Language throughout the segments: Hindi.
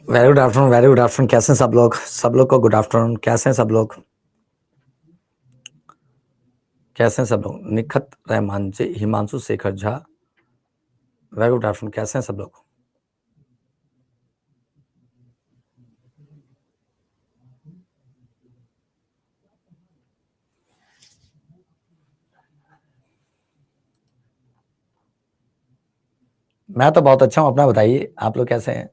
Very good afternoon. कैसे हैं सब लोग को गुड आफ्टरनून। कैसे हैं सब लोग? कैसे हैं सब लोग? Nikhat Rahman ji, Himanshu Shekhar Jha, very good afternoon. कैसे हैं सब लोग? मैं तो बहुत अच्छा हूं, अपना बताइए, आप लोग कैसे हैं?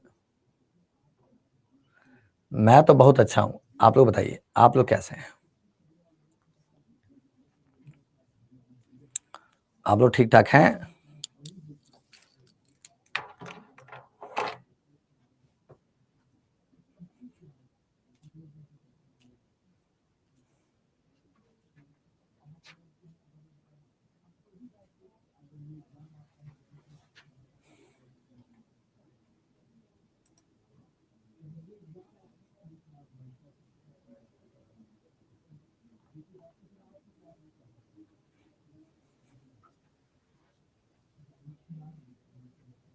मैं तो बहुत अच्छा हूं, आप लोग बताइए, आप लोग कैसे हैं? आप लोग ठीक ठाक हैं?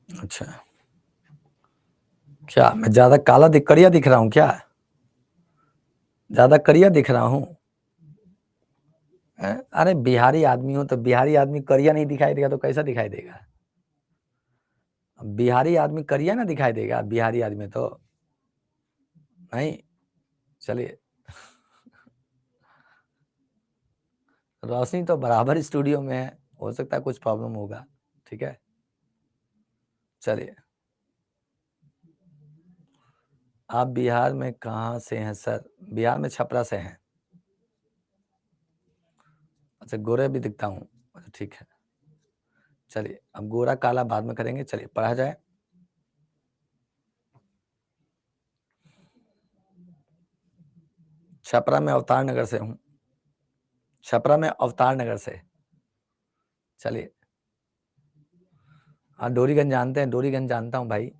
अच्छा, क्या मैं ज्यादा करिया दिख रहा हूँ क्या? ज्यादा करिया दिख रहा हूँ? अरे बिहारी आदमी हूँ तो बिहारी आदमी करिया नहीं दिखाई देगा तो कैसा दिखाई देगा? बिहारी आदमी करिया ना दिखाई देगा, बिहारी आदमी तो नहीं। चलिए, रोशनी तो बराबर स्टूडियो में है, हो सकता है कुछ प्रॉब्लम होगा। ठीक है, चलिए। आप बिहार में कहाँ से हैं सर? बिहार में छपरा से हैं। अच्छा, गोरे भी दिखता हूँ। अच्छा ठीक है, चलिए अब गोरा काला बाद में करेंगे। चलिए पढ़ा जाए। छपरा में अवतार नगर से हूँ। छपरा में अवतार नगर से। चलिए, हाँ डोरीगंज जानते हैं? डोरीगंज जानता हूँ भाई।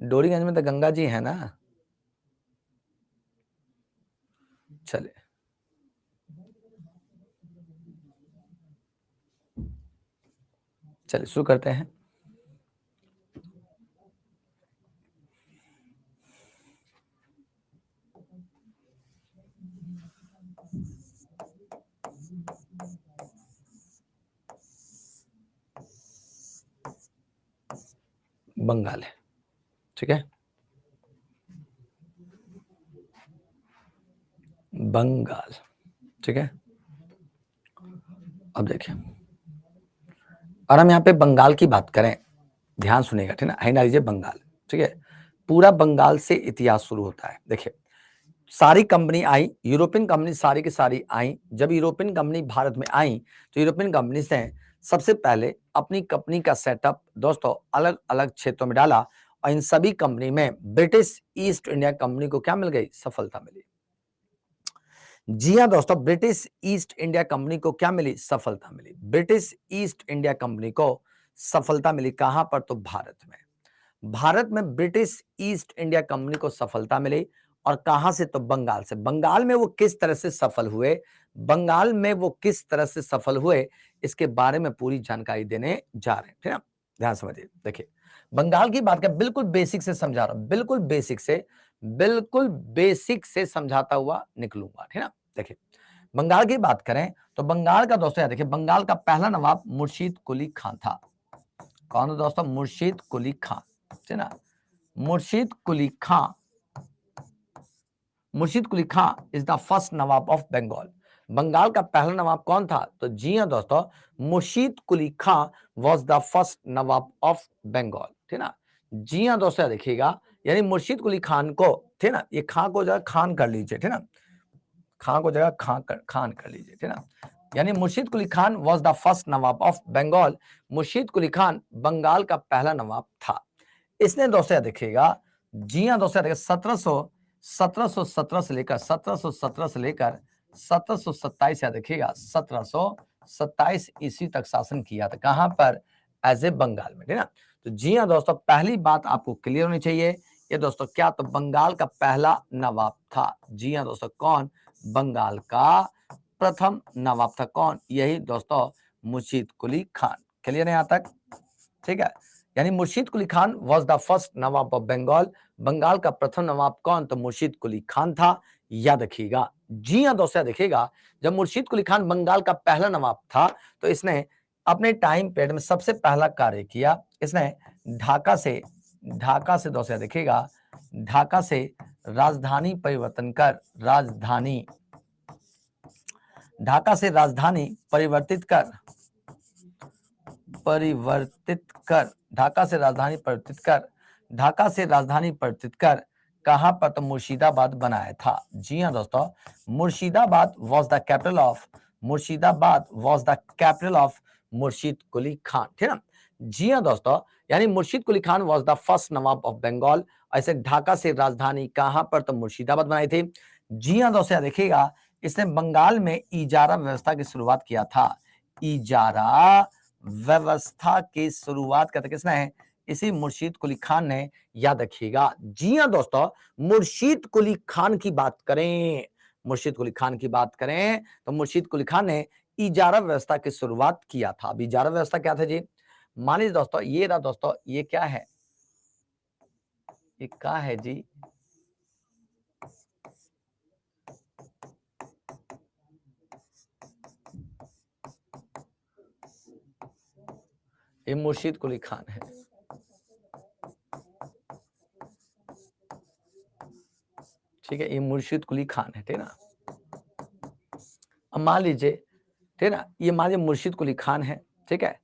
डोरीगंज में तो गंगा जी है ना। चलिए, चलिए शुरू करते हैं। बंगाल है, ठीक है। बंगाल, ठीक है। अब देखिए, और हम यहाँ पे बंगाल की बात करें, ध्यान सुनेगा, ठीक है ना। है ना, लीजिए बंगाल, ठीक है। पूरा बंगाल से इतिहास शुरू होता है। देखिए, सारी कंपनी आई, यूरोपियन कंपनी सारी की सारी आई। जब यूरोपियन कंपनी भारत में आई तो यूरोपियन कंपनी ने सबसे पहले अपनी कंपनी का सेटअप दोस्तों अलग अलग क्षेत्रों में डाला, और इन सभी कंपनी में ब्रिटिश ईस्ट इंडिया कंपनी को क्या मिल गई? सफलता मिली। जी हाँ दोस्तों, ब्रिटिश ईस्ट इंडिया कंपनी को क्या मिली? सफलता मिली। ब्रिटिश ईस्ट इंडिया कंपनी को सफलता मिली कहां पर? तो भारत में। भारत में ब्रिटिश ईस्ट इंडिया कंपनी को सफलता मिली, और कहां से? तो बंगाल से। बंगाल में वो किस तरह से सफल हुए, बंगाल में वो किस तरह से सफल हुए, इसके बारे में पूरी जानकारी देने जा रहे हैं, ठीक है। ध्यान समझिए। देखिए, बंगाल की बात कर, बिल्कुल बेसिक से समझा रहा हूं, बिल्कुल बेसिक से समझाता हुआ निकलूंगा, ठीक है ना। देखिए, बंगाल की बात करें तो बंगाल का दोस्तों याद देखिए, बंगाल का पहला नवाब मुर्शीद कुली खान था। कौन दोस्तों? मुर्शीद कुली खान, ठीक है ना। Murshid Quli Khan, Murshid Quli Khan is the first Nawab of Bengal. Bengal का पहला नवाब कौन था? तो जी हां दोस्तों, Murshid Quli Khan was the first Nawab of Bengal, ठीक है ना। जी हां दोस्तों, देखिएगा, यानी मुर्शीद कुली खान को, ठीक है ना, ये खान को जगह खान कर लीजिए, ठीक है ना। खान को जगह खान कर लीजिए, ठीक है ना। यानी Murshid Quli Khan was the first Nawab of Bengal. Murshid Quli Khan Bengal का पहला नवाब था। इसने दोस्तों देखिएगा, जी हाँ दोस्तों देखिए, 1717 से लेकर 1727 याद रखिएगा, 1727 ईस्वी तक शासन किया था। कहां पर? एज ए बंगाल में, ठीक है ना। तो जी हाँ दोस्तों, पहली बात आपको क्लियर होनी चाहिए, ये दोस्तों क्या? तो बंगाल का पहला नवाब था। जी हाँ दोस्तों, कौन? बंगाल का प्रथम नवाब था। कौन? यही दोस्तों मुर्शीद कुली खान। क्लियर है यहां तक? ठीक है, यानी Murshid Quli Khan was the first Nawab of Bengal. Bengal का प्रथम नवाब कौन? तो मुर्शीद कुली खान था। याद रखिएगा। जी हाँ दोस्तों, देखिएगा जब मुर्शीद कुली खान बंगाल का पहला नवाब था तो इसने अपने टाइम पीरियड में सबसे पहला कार्य किया। इसने ढाका से दोस्तों देखिएगा, ढाका से राजधानी परिवर्तन कर, ढाका से राजधानी परिवर्तित कर, ढाका से राजधानी परिवर्तित कर कहां पर? तो मुर्शिदाबाद बनाया था। जी हाँ दोस्तों, Murshidabad was the capital of Murshid Quli Khan, ठीक ना। जी हाँ दोस्तों, यानी Murshid Quli Khan was the first Nawab of Bengal. ऐसे ढाका से राजधानी कहां पर? तो मुर्शिदाबाद बनाई थी। जी हाँ दोस्तों, देखिएगा इसने बंगाल में इजारा व्यवस्था की शुरुआत किया था। इजारा व्यवस्था की शुरुआत करते किसने है? इसी मुर्शीद कुली खान ने। याद रखिएगा। जी हाँ दोस्तों, मुर्शीद कुली खान की बात करें, तो मुर्शीद कुली खान ने इजारा व्यवस्था की शुरुआत किया था। अब इजारा व्यवस्था क्या था जी? मान लीजिए दोस्तों, ये रहा दोस्तों, ये क्या है? ये क्या है जी? ये मुर्शीद कुली खान है। ठीक है, ये मुर्शीद कुली खान है, ठीक है ना। अब मान लीजिए, ठीक है ना, ये मान लीजिए मुर्शीद कुली खान है, ठीक है।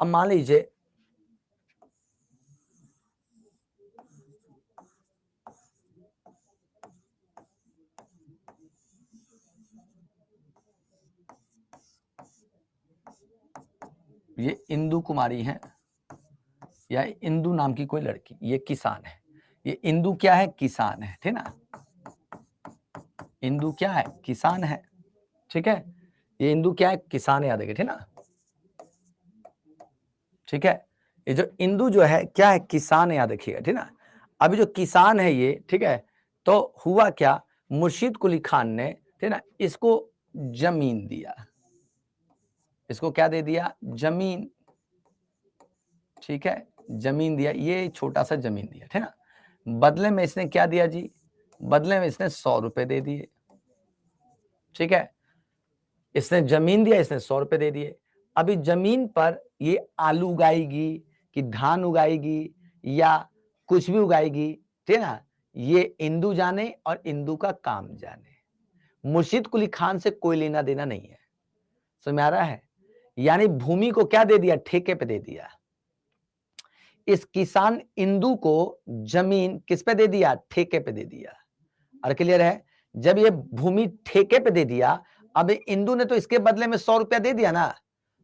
अब मान लीजिए ये इंदु कुमारी है या इंदु नाम की कोई लड़की, ये किसान है। ये इंदु क्या है? किसान है, ठीक ना। इंदु क्या है? किसान है, ठीक है। ये इंदु क्या है? किसान है, याद रखिए, ठीक ना। ठीक है, ये जो इंदु जो है क्या है? किसान है, याद रखिएगा, ठीक ना। अभी जो किसान है ये, ठीक है, तो हुआ क्या? मुर्शीद कुली खान ने, ठीक ना, इसको जमीन दिया। इसको क्या दे दिया? जमीन। ठीक है, जमीन दिया, ये छोटा सा जमीन दिया, ठीक ना। बदले में इसने क्या दिया जी? बदले में इसने 100 रुपए दे दिए। ठीक है, इसने जमीन दिया, इसने 100 रुपए दे दिए। अभी जमीन पर ये आलू उगाएगी कि धान उगाएगी या कुछ भी उगाएगी, ठीक है ना, ये इंदु जाने और इंदु का काम जाने। मुर्शीद कुली खान से कोई लेना देना नहीं है। समझ में आ रहा है? यानी भूमि को क्या दे दिया? ठेके पे दे दिया। इस किसान इंदु को जमीन किस पे दे दिया? ठेके पे दे दिया। और क्लियर है? जब ये भूमि ठेके पे दे दिया, अब इंदु ने तो इसके बदले में 100 रुपया दे दिया ना।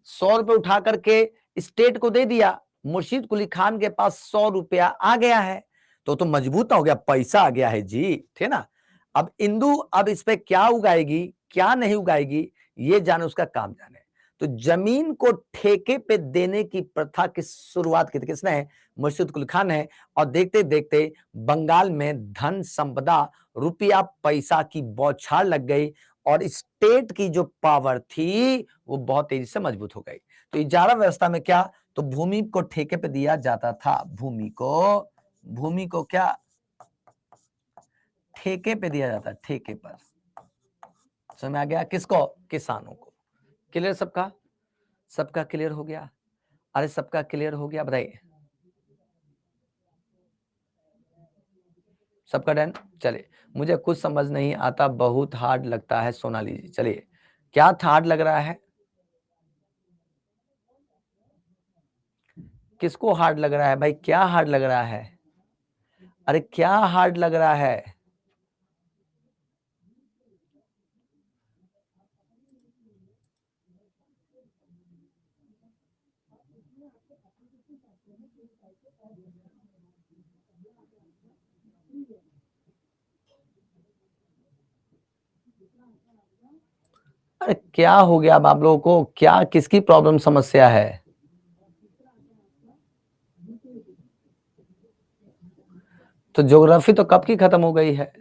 100 रुपए उठा करके स्टेट को दे दिया। मुर्शीद कुली खान के पास 100 रुपया आ गया है, तो मजबूत हो गया, पैसा आ गया है जी, ठीक ना। अब इंदु अब इस पे क्या उगाएगी, क्या नहीं उगाएगी, ये जाने, उसका काम जाने। तो जमीन को ठेके पे देने की प्रथा की शुरुआत की थी किसने? मुर्शीद कुली खान ने। और देखते देखते बंगाल में धन संपदा, रुपया पैसा की बौछार लग गई और स्टेट की जो पावर थी वो बहुत तेजी से मजबूत हो गई। तो इजारा व्यवस्था में क्या? तो भूमि को ठेके पे दिया जाता था। भूमि को क्या? ठेके पे दिया जाता, ठेके पर। समझ आ गया? किसको? किसानों को। क्लियर सबका? सबका क्लियर हो गया? अरे सबका क्लियर हो गया, बताइए। सबका डन? चलिए, मुझे कुछ समझ नहीं आता, बहुत हार्ड लगता है सोनाली जी। चलिए, क्या हार्ड लग रहा है? किसको हार्ड लग रहा है भाई? क्या हार्ड लग रहा है? अरे क्या हार्ड लग रहा है? अरे क्या हो गया अब आप लोगों को? क्या, किसकी प्रॉब्लम, समस्या है? तो ज्योग्राफी तो कब की खत्म हो गई है।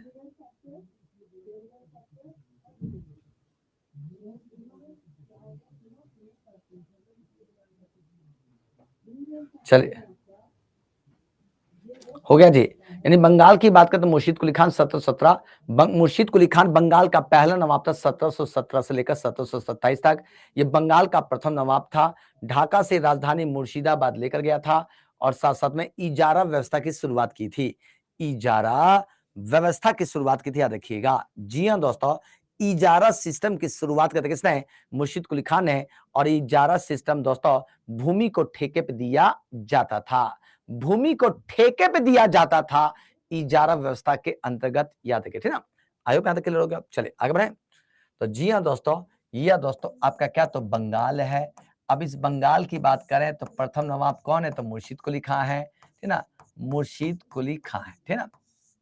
चलिए, हो गया जी। यानी बंगाल की बात करें तो मुर्शीद कुली खान 1717, मुर्शीद कुली खान बंगाल का पहला नवाब था 1717 से लेकर 1727 तक। ये बंगाल का प्रथम नवाब था। ढाका से राजधानी मुर्शिदाबाद लेकर गया था और साथ साथ में इजारा व्यवस्था की शुरुआत की थी। इजारा व्यवस्था की शुरुआत की थी, याद रखिएगा। जी हाँ दोस्तों, इजारा सिस्टम की शुरुआत करते किसने? मुर्शीद कुली खान ने। और इजारा सिस्टम दोस्तों भूमि को ठेके पे दिया जाता था, भूमि को ठेके पे दिया जाता था इजारा व्यवस्था के अंतर्गत, याद रखिए, ठीक ना। आई होप यहां तक क्लियर हो गया। चलिए आगे बढ़े। तो जी हाँ दोस्तों, यह दोस्तों आपका क्या तो बंगाल है। अब इस बंगाल की बात करें तो प्रथम नवाब कौन है? तो मुर्शीद कुली खान है, ठीक ना। मुर्शीद कुली खान है, ठीक ना।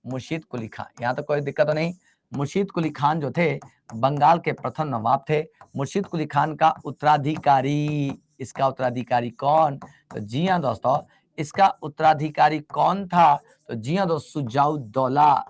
मुर्शीद कुली खान, यहाँ तो कोई दिक्कत तो नहीं। मुर्शीद कुली खान जो थे बंगाल के प्रथम नवाब थे। मुर्शीद कुली खान का उत्तराधिकारी, इसका उत्तराधिकारी कौन? तो जी हाँ दोस्तों, इसका उत्तराधिकारी कौन था? तो जी हाँ दोस्तों, सुजाउद्दौला,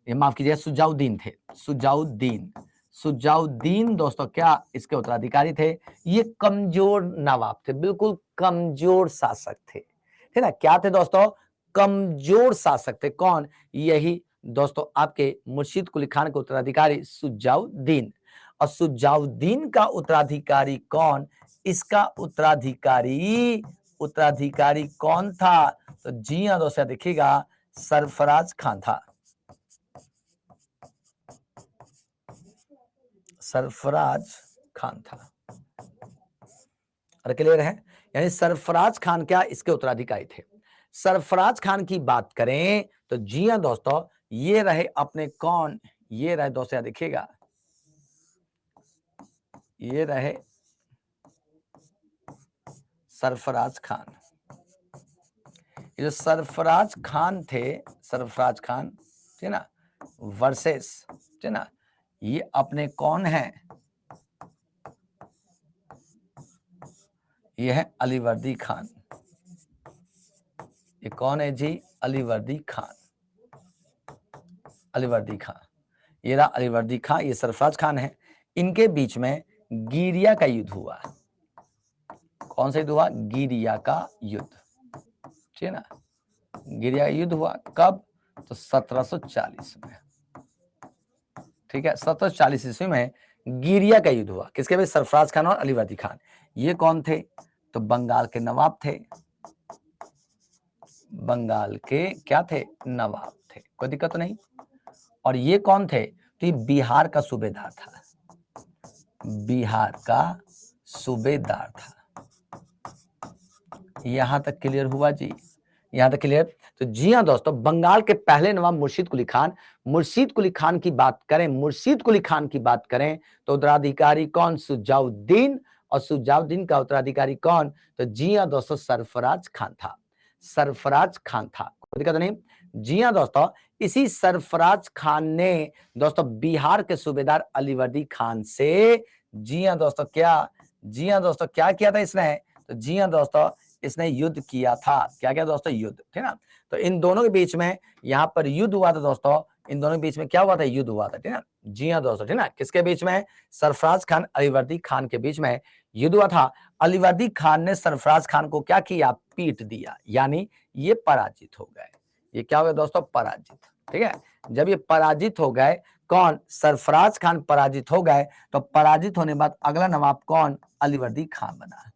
ये माफ कीजिए सुजाउद्दीन थे। सुजाउद्दीन, सुजाउद्दीन दोस्तों क्या इसके उत्तराधिकारी थे। ये कमजोर नवाब थे, बिल्कुल कमजोर शासक थे, ठीक ना। क्या थे दोस्तों? कमजोर शासक थे। कौन? यही दोस्तों आपके मुर्शीद कुली खान के उत्तराधिकारी सुजाउद्दीन। और सुजाउद्दीन का उत्तराधिकारी कौन? इसका उत्तराधिकारी, उत्तराधिकारी कौन था? तो जी हाँ दोस्तों देखिएगा, सरफराज खान था। सरफराज खान था। अरे क्लियर है? यानी सरफराज खान क्या इसके उत्तराधिकारी थे। सरफराज खान की बात करें तो जी हाँ दोस्तों, ये रहे अपने कौन? ये रहे दोस्तों, देखिएगा, ये रहे सरफराज खान। ये जो सरफराज खान थे, सरफराज खान, ठीक ना, वर्सेस, ठीक ना, ये अपने कौन है? ये है अलीवर्दी खान। ये कौन है जी? अलीवर्दी खान। अलीवर्दी खान, ये रहा अलीवर्दी खान, ये सरफराज खान है। इनके बीच में गिरिया का युद्ध हुआ। कौन सा युद्ध हुआ? गिरिया का युद्ध, ठीक है ना। गिरिया का युद्ध हुआ कब? तो 1740 में, ठीक है। 1740 ईस्वी में गिरिया का युद्ध हुआ। किसके बीच? सरफराज खान और अलीवर्दी खान। ये कौन थे? तो बंगाल के नवाब थे। बंगाल के क्या थे? नवाब थे। कोई दिक्कत तो नहीं। और ये कौन थे? तो ये बिहार का सूबेदार था। बिहार का सूबेदार था। यहां तक क्लियर हुआ जी? यहां तक क्लियर? तो जी हाँ दोस्तों, बंगाल के पहले नवाब मुर्शीद कुली खान। मुर्शीद कुली खान की बात करें, मुर्शीद कुली खान की बात करें तो उत्तराधिकारी कौन? सुजाउद्दीन। और सुजाउद्दीन का उत्तराधिकारी कौन? तो जी हाँ दोस्तों, सरफराज खान था। सरफराज खान था। कोई दिक्कत नहीं। जी हाँ दोस्तों, इसी सरफराज खान ने दोस्तों बिहार के सूबेदार अलीवर्दी खान से, जी हाँ दोस्तों क्या, जी हाँ दोस्तों क्या किया था इसने? तो जी हाँ दोस्तों, इसने युद्ध किया था। क्या किया दोस्तों? युद्ध, ठीक ना। तो इन दोनों के बीच में यहाँ पर युद्ध हुआ था दोस्तों। इन दोनों के बीच में क्या हुआ था? युद्ध हुआ था, ठीक ना। जी हाँ दोस्तों, ठीक ना। किसके बीच में? सरफराज खान अलीवर्दी खान के बीच में युद्ध हुआ था। अलीवर्दी खान ने सरफराज खान को क्या किया? पीट दिया, यानी ये पराजित हो गए। ये क्या हो गया दोस्तों? पराजित, ठीक है। जब ये पराजित हो गए, कौन? सरफराज खान पराजित हो गए, तो पराजित होने के बाद अगला नवाब कौन? अलीवर्दी खान बना।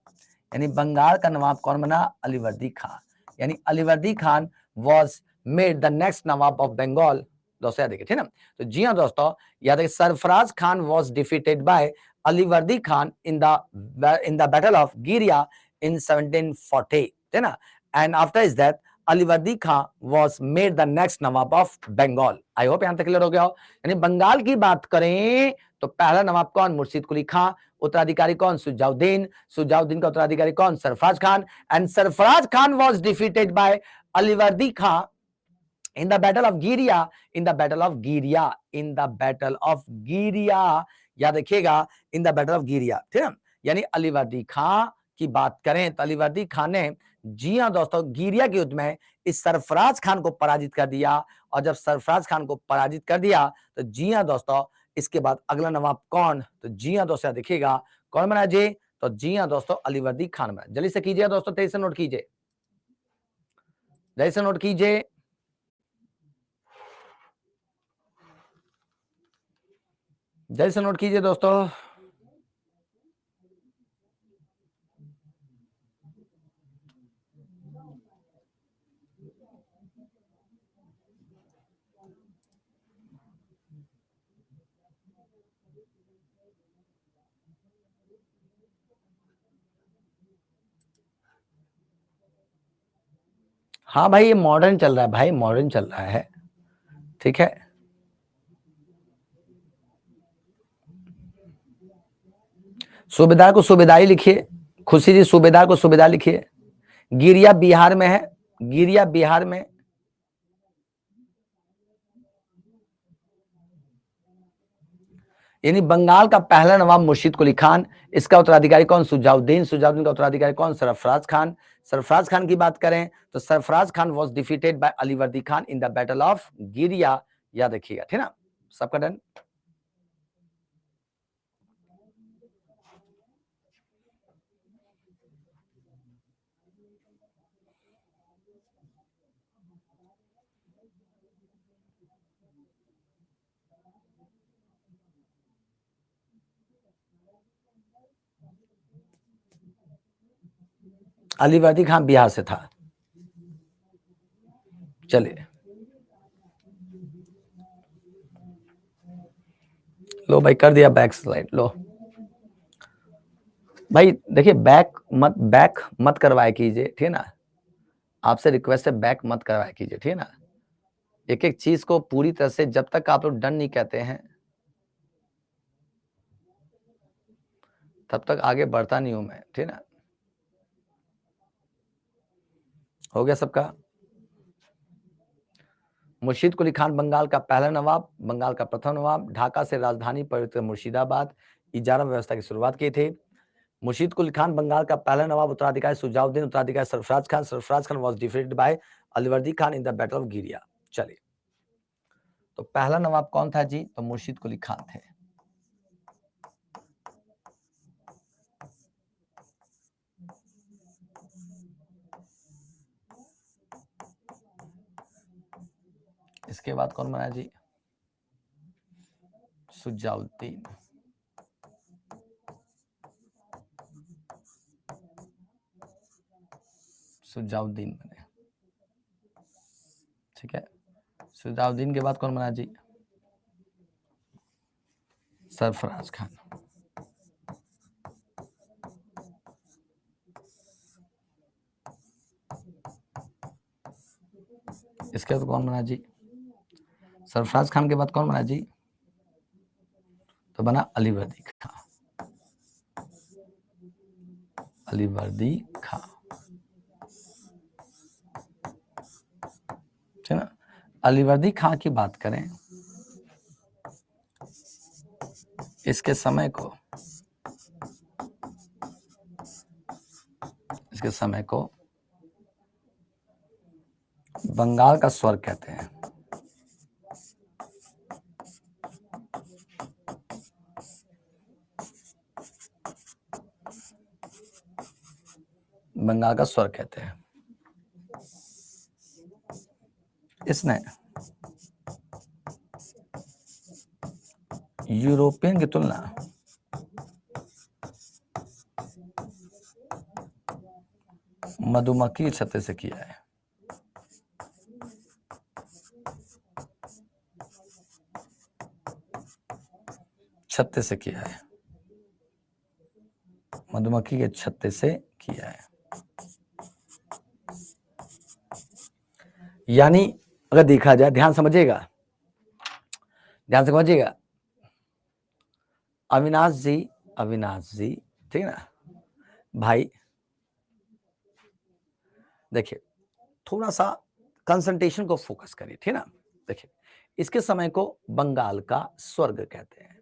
यानी बंगाल का नवाब कौन बना? अलीवर्दी खान। यानी Alivardi Khan was made the next nawab of Bengal. दोस्तों याद देखिए, ठीक ना। तो जी हाँ दोस्तों, याद देखिए, Sarfaraz Khan was defeated by Alivardi Khan in the battle of Giria in 1740, ठीक ना। And after is that Alivardi Khan was made the next nawab of Bengal. I hope यहां तक क्लियर हो गया हो। यानी बंगाल की बात करें तो पहला नवाब कौन? मुर्शीद कुली खान। उत्तराधिकारी कौन? सुजाउद्दीन। सुजाउद्दीन का उत्तराधिकारी कौन? Sarfaraz Khan. And Sarfaraz Khan was defeated by Alivardi Khan in the battle of Giria, in the battle of Giria, in the battle of गिरिया, याद रखिएगा, in the battle of गिरिया, ठीक है। यानी अलीवर्दी खान की बात करें तो अलीवर्दी खान ने, जी हाँ दोस्तों, गिरिया के युद्ध में इस सरफराज खान को पराजित कर दिया। और जब सरफराज खान को पराजित कर दिया तो जी हाँ दोस्तों, इसके बाद अगला नवाब कौन? तो जी हाँ दोस्तों देखिएगा, कौन बना जी? तो जी हाँ दोस्तों, अलीवर्दी खान बना। जल्दी से कीजिए दोस्तों, तेजी से नोट कीजिए, जैसे नोट कीजिए, जैसे नोट कीजिए दोस्तों, हाँ भाई ये मॉडर्न चल रहा है भाई, मॉडर्न चल रहा है, ठीक है। सूबेदार को सूबेदारी लिखिए, खुशी जी सूबेदार को सूबेदार लिखिए। गिरिया बिहार में है, गिरिया बिहार में। यानी बंगाल का पहला नवाब मुर्शीद कुली खान, इसका उत्तराधिकारी कौन? सुजाउद्दीन। सुजाउद्दीन का उत्तराधिकारी कौन? सरफराज खान। सरफराज खान की बात करें तो Sarfaraz Khan was defeated by Alivardi Khan in the battle of गिरिया, याद रखिएगा, ठीक ना। सबका डन। अलीवर्दी खान बिहार से था। चलिए लो भाई, कर दिया बैक स्लाइड, लो भाई। देखिए बैक मत करवाया कीजिए, ठीक है ना। आपसे रिक्वेस्ट है बैक मत करवाया कीजिए, ठीक है ना। एक एक चीज को पूरी तरह से जब तक आप लोग डन नहीं कहते हैं तब तक आगे बढ़ता नहीं हूं मैं, ठीक है ना। हो गया सबका। मुर्शीद कुली खान बंगाल का पहला नवाब, बंगाल का प्रथम नवाब, ढाका से राजधानी पवित्र मुर्शिदाबाद इजारा व्यवस्था की शुरुआत की थी। मुर्शीद कुली खान बंगाल का पहला नवाब, उत्तराधिकारी सुजाउद्दीन, उत्तराधिकारी Sarfaraz Khan. Sarfaraz Khan was defeated by Alivardi Khan in the battle of गिरिया। चलिए, तो पहला नवाब कौन था जी? तो मुर्शीद कुली खान थे। इसके बाद कौन बना जी? सुजाउद्दीन। सुजाउद्दीन बने, ठीक है। सुजाउद्दीन के बाद कौन बना जी? सरफराज खान। इसके बाद कौन बना जी? सरफराज खान के बाद कौन बना जी? तो बना अलीवर्दी खान। अलीवर्दी खान, ठीक है ना। अलीवर्दी खान की बात करें, इसके समय को बंगाल का स्वर्ग कहते हैं। बंगाल का स्वर्ग कहते हैं। इसने यूरोपियन की तुलना मधुमक्खी छत्ते से किया है। छत्ते से किया है, मधुमक्खी के छत्ते से किया है। यानी अगर देखा जाए, ध्यान समझिएगा, ध्यान से समझिएगा। अविनाश जी, ठीक है ना भाई। देखिए थोड़ा सा कंसंट्रेशन को फोकस करिए, ठीक है ना। देखिए इसके समय को बंगाल का स्वर्ग कहते हैं।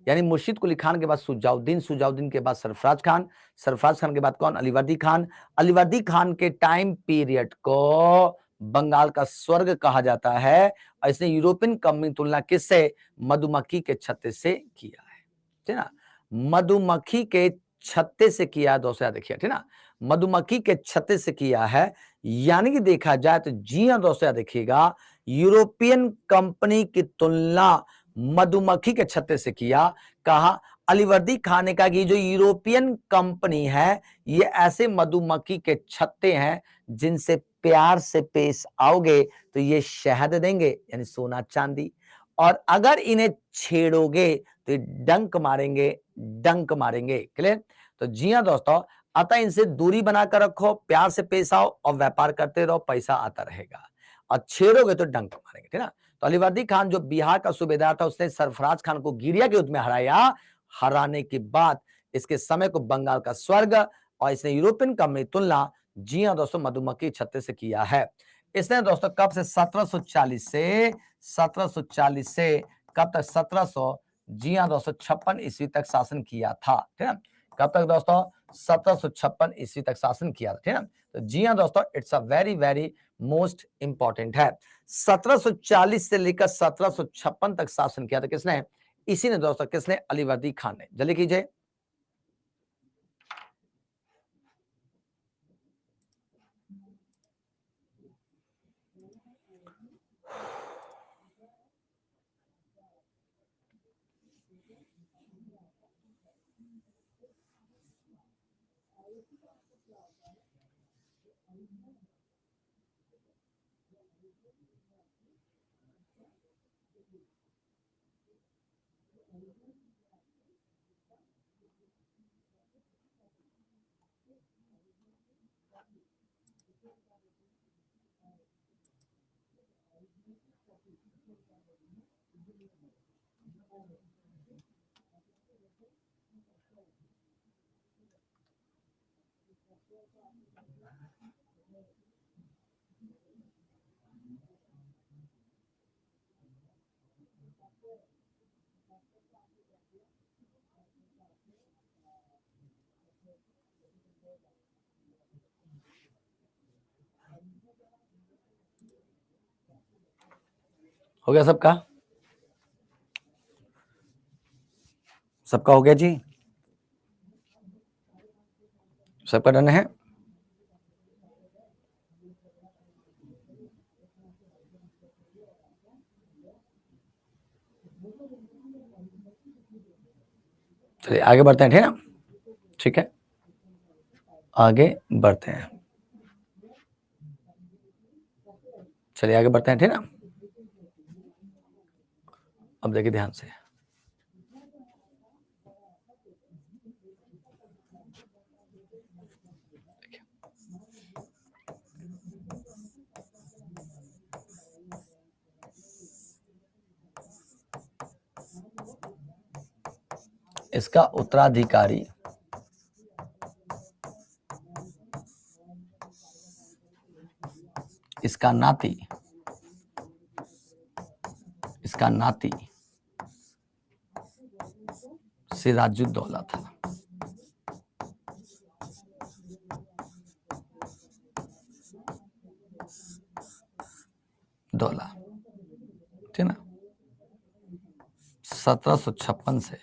यानी मुर्शीद कुली खान के बाद सुजाउद्दीन, सुजाउद्दीन के बाद सरफराज खान, सरफराज खान के बाद कौन? अलीवर्दी खान। अलीवर्दी खान के टाइम पीरियड को बंगाल का स्वर्ग कहा जाता है। और इसने यूरोपियन कंपनी तुलना किससे? मधुमक्खी के छत्ते से किया है, ठीक है ना। मधुमक्खी के छत्ते से किया है दोस्तों, देखिए, ठीक है ना। मधुमक्खी के छत्ते से किया है। यानी कि देखा जाए तो जी हां दोस्तों, देखिएगा यूरोपियन कंपनी की तुलना मधुमक्खी के छत्ते से किया। कहा अलीवर्दी खान ने कहा कि जो यूरोपियन कंपनी है ये ऐसे मधुमक्खी के छत्ते हैं जिनसे प्यार से पेश आओगे तो ये शहद देंगे, यानी सोना चांदी, और अगर इन्हें छेड़ोगे तो ये डंक मारेंगे, डंक मारेंगे। क्लियर? तो जी हां दोस्तों, अतः इनसे दूरी बनाकर रखो, प्यार से पेश आओ और व्यापार करते रहो, पैसा आता रहेगा, और छेड़ोगे तो डंक मारेंगे। ठीक ना? तो अलीवर्दी खान जो बिहार का सूबेदार था, उसने सरफराज खान को गिरिया के युद्ध में हराया। हराने के बाद इसके समय को बंगाल का स्वर्ग, और इसने यूरोपियन कंपनी तुलना जी हां दोस्तों मधुमक्खी छत्ते से किया है। इसने दोस्तों कब से 1740 से कब तक 1700 जी हां दोस्तों 56 ईस्वी तक शासन किया था। ठीक है? कब तक दोस्तों? 1756 ईस्वी तक शासन किया था। ठीक है? तो जी हां दोस्तों, it's a very very most important है। 1740 से लेकर 1756 तक शासन किया था किसने? इसी ने दोस्तों, किसने? अलीवर्दी खान ने। जल्दी कीजिए। हो गया सबका? सबका हो गया जी? सबका डन है? चलिए आगे बढ़ते हैं। ठीक है ना? ठीक है, आगे बढ़ते हैं। चलिए आगे बढ़ते हैं। ठीक है ना? अब देखिए ध्यान से, इसका उत्तराधिकारी इसका नाती सिराजुद्दौला था। दौला, ठीक ना? 1756 से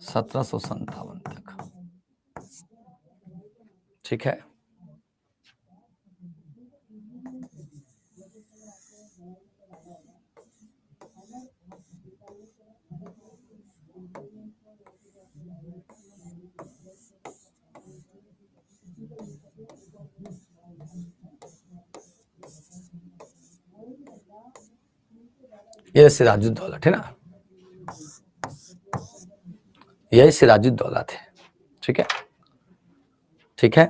1757 तक। ठीक है? ये सिराजुद्दौला थे ना, ये सिराजुद्दौला थे। ठीक है? ठीक है?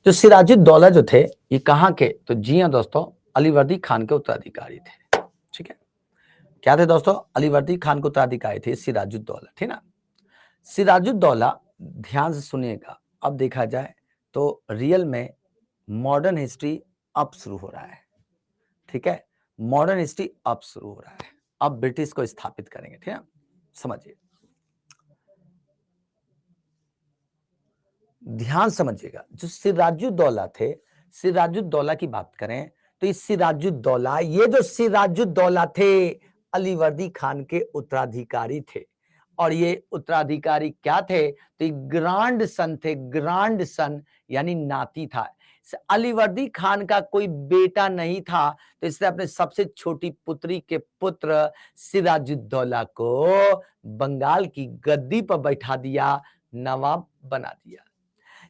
जो सिराजुद्दौला जो थे ये कहाँ के? तो जी हाँ दोस्तों, अलीवर्दी खान के उत्तराधिकारी थे। ठीक है? क्या थे दोस्तों? अलीवर्दी खान के उत्तराधिकारी थे सिराजुद्दौला। ठीक ना? सिराजुद्दौला, ध्यान से सुनिएगा, अब देखा जाए तो रियल में मॉडर्न हिस्ट्री अब शुरू हो रहा है। ठीक है? मॉडर्न हिस्ट्री अब शुरू हो रहा है। अब ब्रिटिश को स्थापित करेंगे। ठीक है? समझिए, ध्यान समझिएगा। जो सिराजुद्दौला थे, सिराजुद्दौला की बात करें तो इस ये जो सिराजुद्दौला थे अलीवर्दी खान के उत्तराधिकारी थे। और ये उत्तराधिकारी क्या थे, तो ये ग्रांड सन थे, ग्रांड सन यानी नाती था। अलीवर्दी खान का कोई बेटा नहीं था, तो इसने अपने सबसे छोटी पुत्री के पुत्र सिराजुद्दौला को बंगाल की गद्दी पर बैठा दिया, नवाब बना दिया।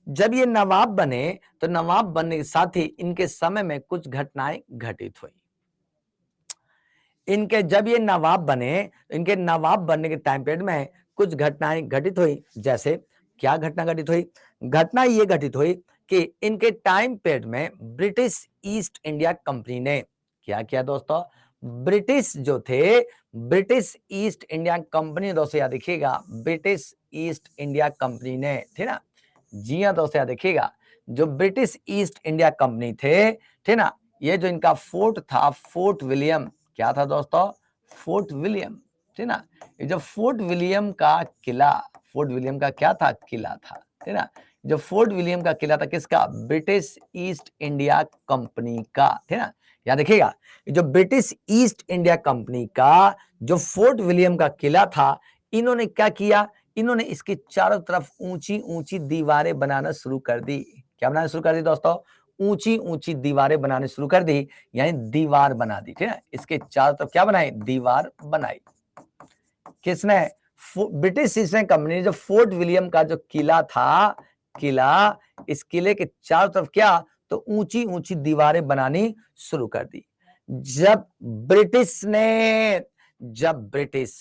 जब ये नवाब बने तो नवाब बनने के साथ ही इनके समय में कुछ घटनाएं घटित हुई। इनके जब ये नवाब बने, इनके नवाब बनने के टाइम पीरियड में कुछ घटनाएं घटित हुई। जैसे क्या घटना घटित हुई? घटना ये घटित हुई कि इनके टाइम पीरियड में ब्रिटिश ईस्ट इंडिया कंपनी ने क्या किया दोस्तों? ब्रिटिश जो थे, ब्रिटिश ईस्ट इंडिया कंपनी, दोस्तों याद देखिएगा, ब्रिटिश ईस्ट इंडिया कंपनी ने, थे ना, जी हाँ दोस्तों याद देखिएगा, जो ब्रिटिश ईस्ट इंडिया कंपनी थे ना, ये जो इनका फोर्ट था, फोर्ट विलियम, क्या था दोस्तों? फोर्ट विलियम, थे ना। ये जो फोर्ट विलियम का किला, फोर्ट विलियम का क्या था? किला था, है ना। जो फोर्ट विलियम का किला था किसका? ब्रिटिश ईस्ट इंडिया कंपनी का, है ना। याद रखिएगा, जो ब्रिटिश ईस्ट इंडिया कंपनी का जो फोर्ट विलियम का किला था, इन्होंने क्या किया? इन्होंने इसके चारों तरफ ऊंची ऊंची दीवारें बनाना शुरू कर दी। क्या बनाना शुरू कर दी दोस्तों? ऊंची ऊंची दीवारें बनाने शुरू कर दी, यानी दीवार बना दी, ठीक है। इसके चारों तरफ क्या बनाई? दीवार बनाई। किसने? ब्रिटिश ईस्ट इंडिया कंपनी ने जो फोर्ट विलियम का जो किला था, किला, इस किले के चारों तरफ क्या? तो ऊंची ऊंची दीवारें बनानी शुरू कर दी। जब ब्रिटिश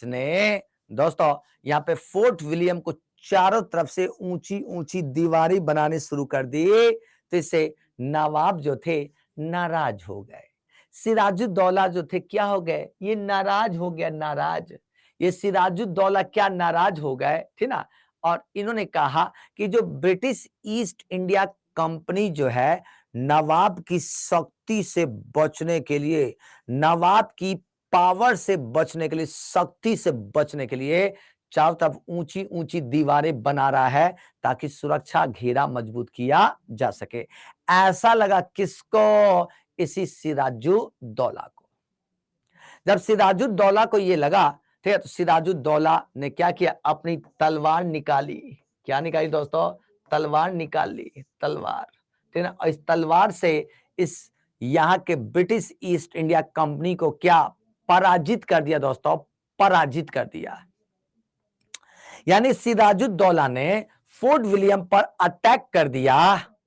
ने दोस्तों यहाँ पे फोर्ट विलियम को चारों तरफ से ऊंची ऊंची दीवारें बनाने शुरू कर दी, तो इससे नवाब जो थे नाराज हो गए। सिराजुद्दौला जो थे क्या हो गए? ये नाराज हो गया, नाराज। ये सिराजुद्दौला क्या नाराज हो गए, ठीक ना। और इन्होंने कहा कि जो ब्रिटिश ईस्ट इंडिया कंपनी जो है, नवाब की शक्ति से बचने के लिए, नवाब की पावर से बचने के लिए, शक्ति से बचने के लिए चारों तरफ ऊंची ऊंची दीवारें बना रहा है, ताकि सुरक्षा घेरा मजबूत किया जा सके। ऐसा लगा किसको? इसी सिराजुद्दौला को। जब सिराजुद्दौला को ये लगा, ठीक है, तो सिराजुद्दौला ने क्या किया? अपनी तलवार निकाली। क्या निकाली दोस्तों? तलवार निकाल ली, तलवार, ठीक है ना। इस तलवार से इस यहाँ के ब्रिटिश ईस्ट इंडिया कंपनी को क्या? पराजित कर दिया दोस्तों, पराजित कर दिया। यानी सिराजुद्दौला ने फोर्ट विलियम पर अटैक कर दिया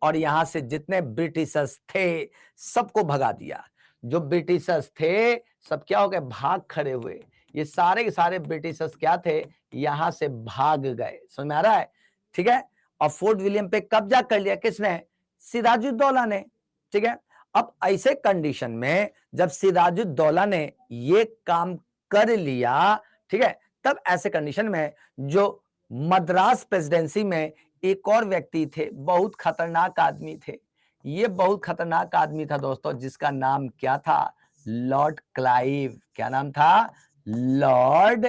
और यहां से जितने ब्रिटिशर्स थे सबको भगा दिया। जो ब्रिटिशर्स थे सब क्या हो गए? भाग खड़े हुए। ये सारे के सारे ब्रिटिशर्स क्या थे? यहां से भाग गए। समझ में आ रहा है? ठीक है। और फोर्ट विलियम पे कब्जा कर लिया किसने? सिराजुद्दौला ने, ठीक है। अब ऐसे कंडीशन में जब सिराजुद्दौला ने ये काम कर लिया, ठीक है, तब ऐसे कंडीशन में जो मद्रास प्रेसिडेंसी में एक और व्यक्ति थे, बहुत खतरनाक आदमी थे। ये बहुत खतरनाक आदमी था दोस्तों, जिसका नाम क्या था? Lord Clive. क्या नाम था? Lord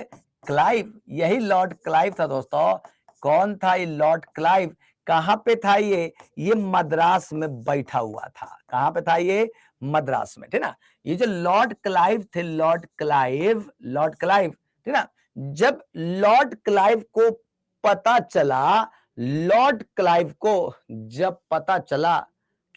Clive. यही लॉर्ड क्लाइव था दोस्तों। कौन था ये लॉर्ड क्लाइव? कहां पे था ये मद्रास में बैठा हुआ था। कहां पे था ये? मद्रास में, ठीक ना। ये जो लॉर्ड क्लाइव थे, लॉर्ड क्लाइव, ठीक ना। जब लॉर्ड क्लाइव को पता चला, लॉर्ड क्लाइव को जब पता चला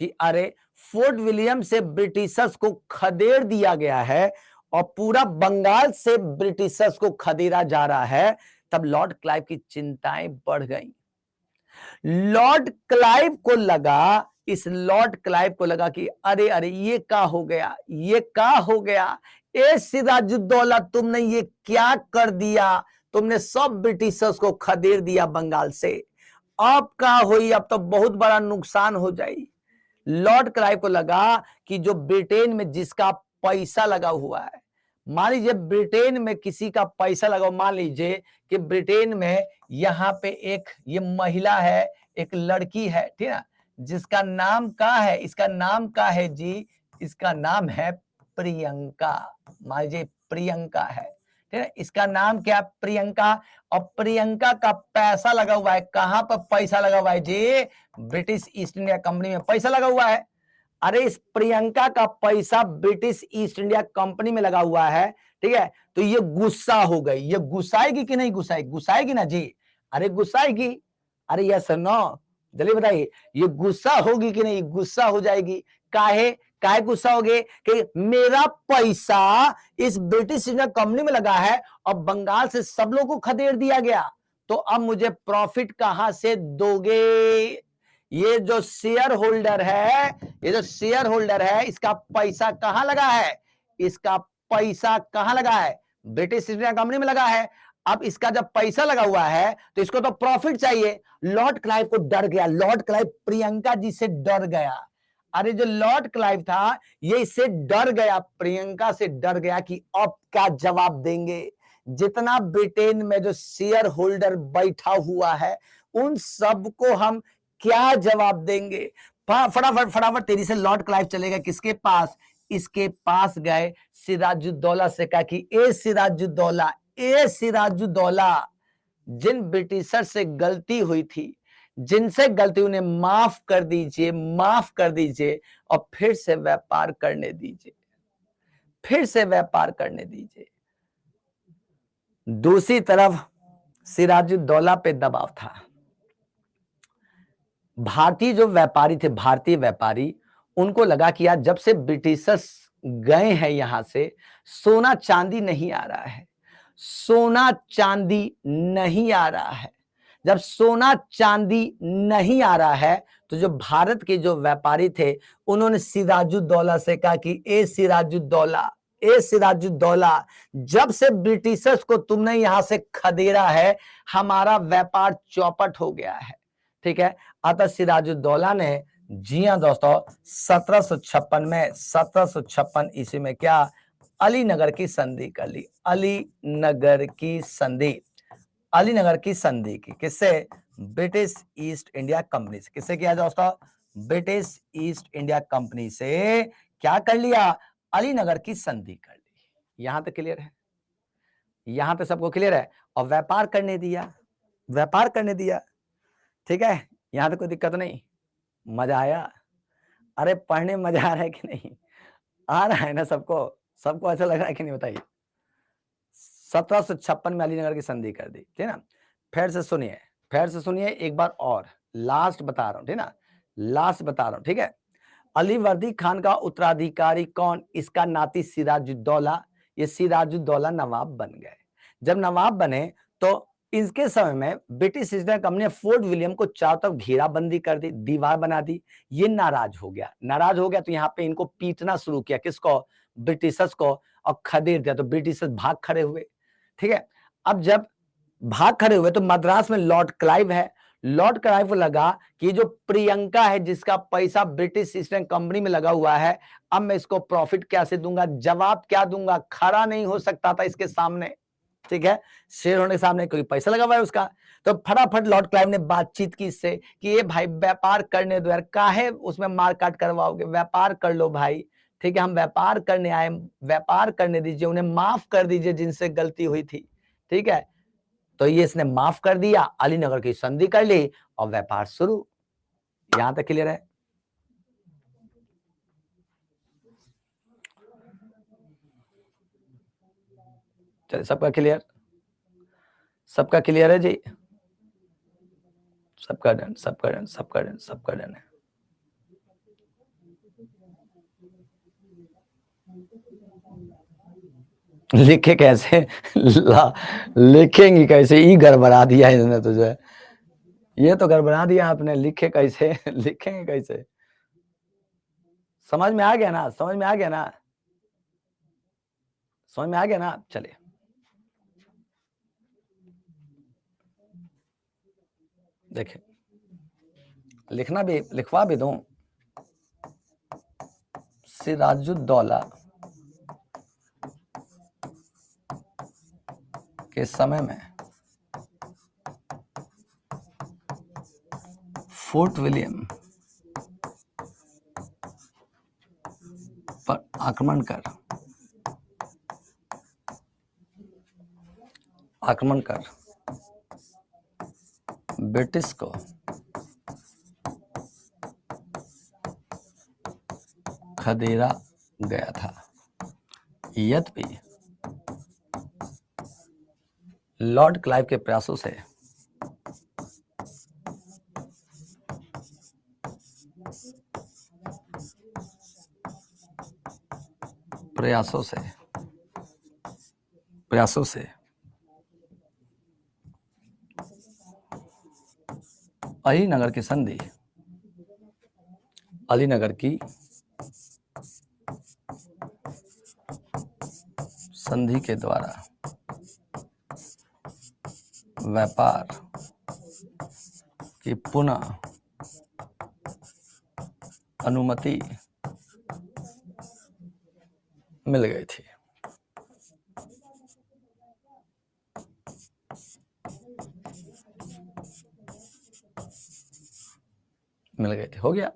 कि अरे फोर्ट विलियम से ब्रिटिशर्स को खदेड़ दिया गया है और पूरा बंगाल से ब्रिटिशर्स को खदेड़ा जा रहा है, तब लॉर्ड क्लाइव की चिंताएं बढ़ गई। लॉर्ड क्लाइव को लगा, इस लॉर्ड क्लाइव को लगा कि अरे अरे ये क्या हो गया, ये क्या हो गया? ए सिराजुद्दौला, तुमने ये क्या कर दिया? तुमने सब ब्रिटिशर्स को खदेड़ दिया बंगाल से। अब क्या हुई? अब तो बहुत बड़ा नुकसान हो जाएगी। लॉर्ड क्लाइव को लगा कि जो ब्रिटेन में जिसका पैसा लगा हुआ है, मान लीजिए ब्रिटेन में किसी का पैसा लगा, मान लीजिए कि ब्रिटेन में यहाँ पे एक ये महिला है, एक लड़की है, ठीक है, जिसका नाम क्या है? इसका नाम क्या है जी? इसका नाम है प्रियंका। मान लीजिए प्रियंका है, ठीक है, इसका नाम क्या? प्रियंका। और प्रियंका का पैसा लगा हुआ है। कहां पर पैसा लगा हुआ है जी? ब्रिटिश ईस्ट इंडिया कंपनी में पैसा लगा हुआ है। अरे इस प्रियंका का पैसा ब्रिटिश ईस्ट इंडिया कंपनी में लगा हुआ है, ठीक है, तो ये गुस्सा हो गई, ये गुस्साएगी कि नहीं गुस्साएगी? गुस्साएगी ना जी, अरे गुस्साएगी, अरे यस नो, जल्दी बताइए, ये गुस्सा होगी कि नहीं? गुस्सा हो जाएगी। काहे काहे गुस्सा होगे कि मेरा पैसा इस ब्रिटिश इंडियन कंपनी में लगा है और बंगाल से सब लोगों को खदेड़ दिया गया, तो अब मुझे प्रॉफिट कहां से दोगे? ये जो शेयर होल्डर है, ये जो शेयर होल्डर है, इसका पैसा कहां लगा है? इसका पैसा कहां लगा है? ब्रिटिश इंडियन कंपनी में लगा है। अब इसका जब पैसा लगा हुआ है तो इसको तो प्रॉफिट चाहिए। लॉर्ड क्लाइव को डर गया, लॉर्ड क्लाइव प्रियंका जी से डर गया। अरे जो लॉर्ड क्लाइव था ये इससे डर गया, प्रियंका से डर गया कि अब क्या जवाब देंगे। जितना ब्रिटेन में जो शेयर होल्डर बैठा हुआ है उन सबको हम क्या जवाब देंगे? फटाफट फटाफट तेरी से लॉर्ड क्लाइव चलेगा किसके पास? इसके पास गए, सिराजुद्दौला से कहा कि ए सिराजुद्दौला, ए सिराजुद्दौला, जिन ब्रिटिशर से गलती हुई थी, जिनसे गलती उन्हें माफ कर दीजिए, माफ कर दीजिए और फिर से व्यापार करने दीजिए, फिर से व्यापार करने दीजिए। दूसरी तरफ सिराजुद्दौला पे दबाव था। भारतीय जो व्यापारी थे, भारतीय व्यापारी, उनको लगा कि यार जब से ब्रिटिशर्स गए हैं यहां से, सोना चांदी नहीं आ रहा है, सोना चांदी नहीं आ रहा है। जब सोना चांदी नहीं आ रहा है तो जो भारत के जो व्यापारी थे उन्होंने सिराजुद्दौला से कहा कि ए सिराजुद्दौला, ए सिराजुद्दौला, जब से ब्रिटिशर्स को तुमने यहां से खदेड़ा है हमारा व्यापार चौपट हो गया है। ठीक है, अतः सिराजुद्दौला ने, जी हाँ दोस्तों, 1756 में, 1756 ईस्वी में क्या, अलीनगर की संधि कर ली। अलीनगर की संधि, अलीनगर की संधि की किससे? ब्रिटिश ईस्ट इंडिया कंपनी से। किससे किया दोस्तों? ब्रिटिश ईस्ट इंडिया कंपनी से क्या कर लिया? अलीनगर की संधि कर ली। यहां तक क्लियर है? यहां पे सबको क्लियर है? और व्यापार करने दिया, व्यापार करने दिया। ठीक है, यहां तक कोई दिक्कत नहीं? मजा आया? अरे पढ़ने में मजा आ रहा है कि नहीं? आ रहा है ना सबको? सबको अच्छा लग रहा है कि नहीं बताइए? 1756 में अलीनगर की संधि कर दी, ठीक है ना? फिर से सुनिए, फिर से सुनिए एक बार और, लास्ट बता रहा हूं, ठीक ना, लास्ट बता रहा हूं, ठीक है? अलीवर्दी खान का उत्तराधिकारी कौन? इसका नाती सिराजुद्दौला। ये सिराजुद्दौला नवाब बन गए। जब नवाब बने तो इसके समय में ब्रिटिश ईस्ट इंडिया कंपनी ने फोर्ट विलियम को चारों तरफ घेराबंदी कर दी, दीवार बना दी। ये नाराज हो गया, नाराज हो गया तो यहाँ पे इनको पीटना शुरू किया, किसको? ब्रिटिशर्स को, और खदेड़ दिया। तो ब्रिटिशर्स भाग खड़े हुए। ठीक है, अब जब भाग खड़े हुए तो मद्रास में लॉर्ड क्लाइव है। लॉर्ड क्लाइव को लगा कि जो प्रियंका है जिसका पैसा ब्रिटिश ईस्ट इंडिया कंपनी में लगा हुआ है, अब मैं इसको प्रॉफिट कैसे दूंगा, जवाब क्या दूंगा? खड़ा नहीं हो सकता था इसके सामने। ठीक है, शेयर होने के सामने, कोई पैसा लगा हुआ है उसका। तो फटाफट लॉर्ड क्लाइव ने बातचीत की इससे कि ये भाई व्यापार करने दो यार, काहे उसमें मारकाट करवाओगे, व्यापार कर लो भाई। ठीक है, हम व्यापार करने आए, व्यापार करने दीजिए, उन्हें माफ कर दीजिए जिनसे गलती हुई थी। ठीक है, तो ये इसने माफ कर दिया, अलीनगर की संधि कर ली और व्यापार शुरू। यहां तक क्लियर है? चलिए, सबका क्लियर? सबका क्लियर है जी? सबका डन, सबका डन, सबका डन, सबका डन है। लिखे कैसे? लिखेंगी कैसे? ई गड़बड़ा दिया इसने तुझे, ये तो गड़बड़ा दिया आपने। लिखे कैसे? लिखेंगे कैसे? समझ में आ गया ना? समझ में आ गया ना? समझ में आ गया ना? चलिए, देखिए, लिखना भी, लिखवा भी दूं। सिराजुद्दौला के समय में फोर्ट विलियम पर आक्रमण कर ब्रिटिश को खदेड़ा गया था। यद्यपि लॉर्ड क्लाइव के प्रयासों से अलीनगर की संधि के द्वारा व्यापार की पुनः अनुमति मिल गई थी। हो गया।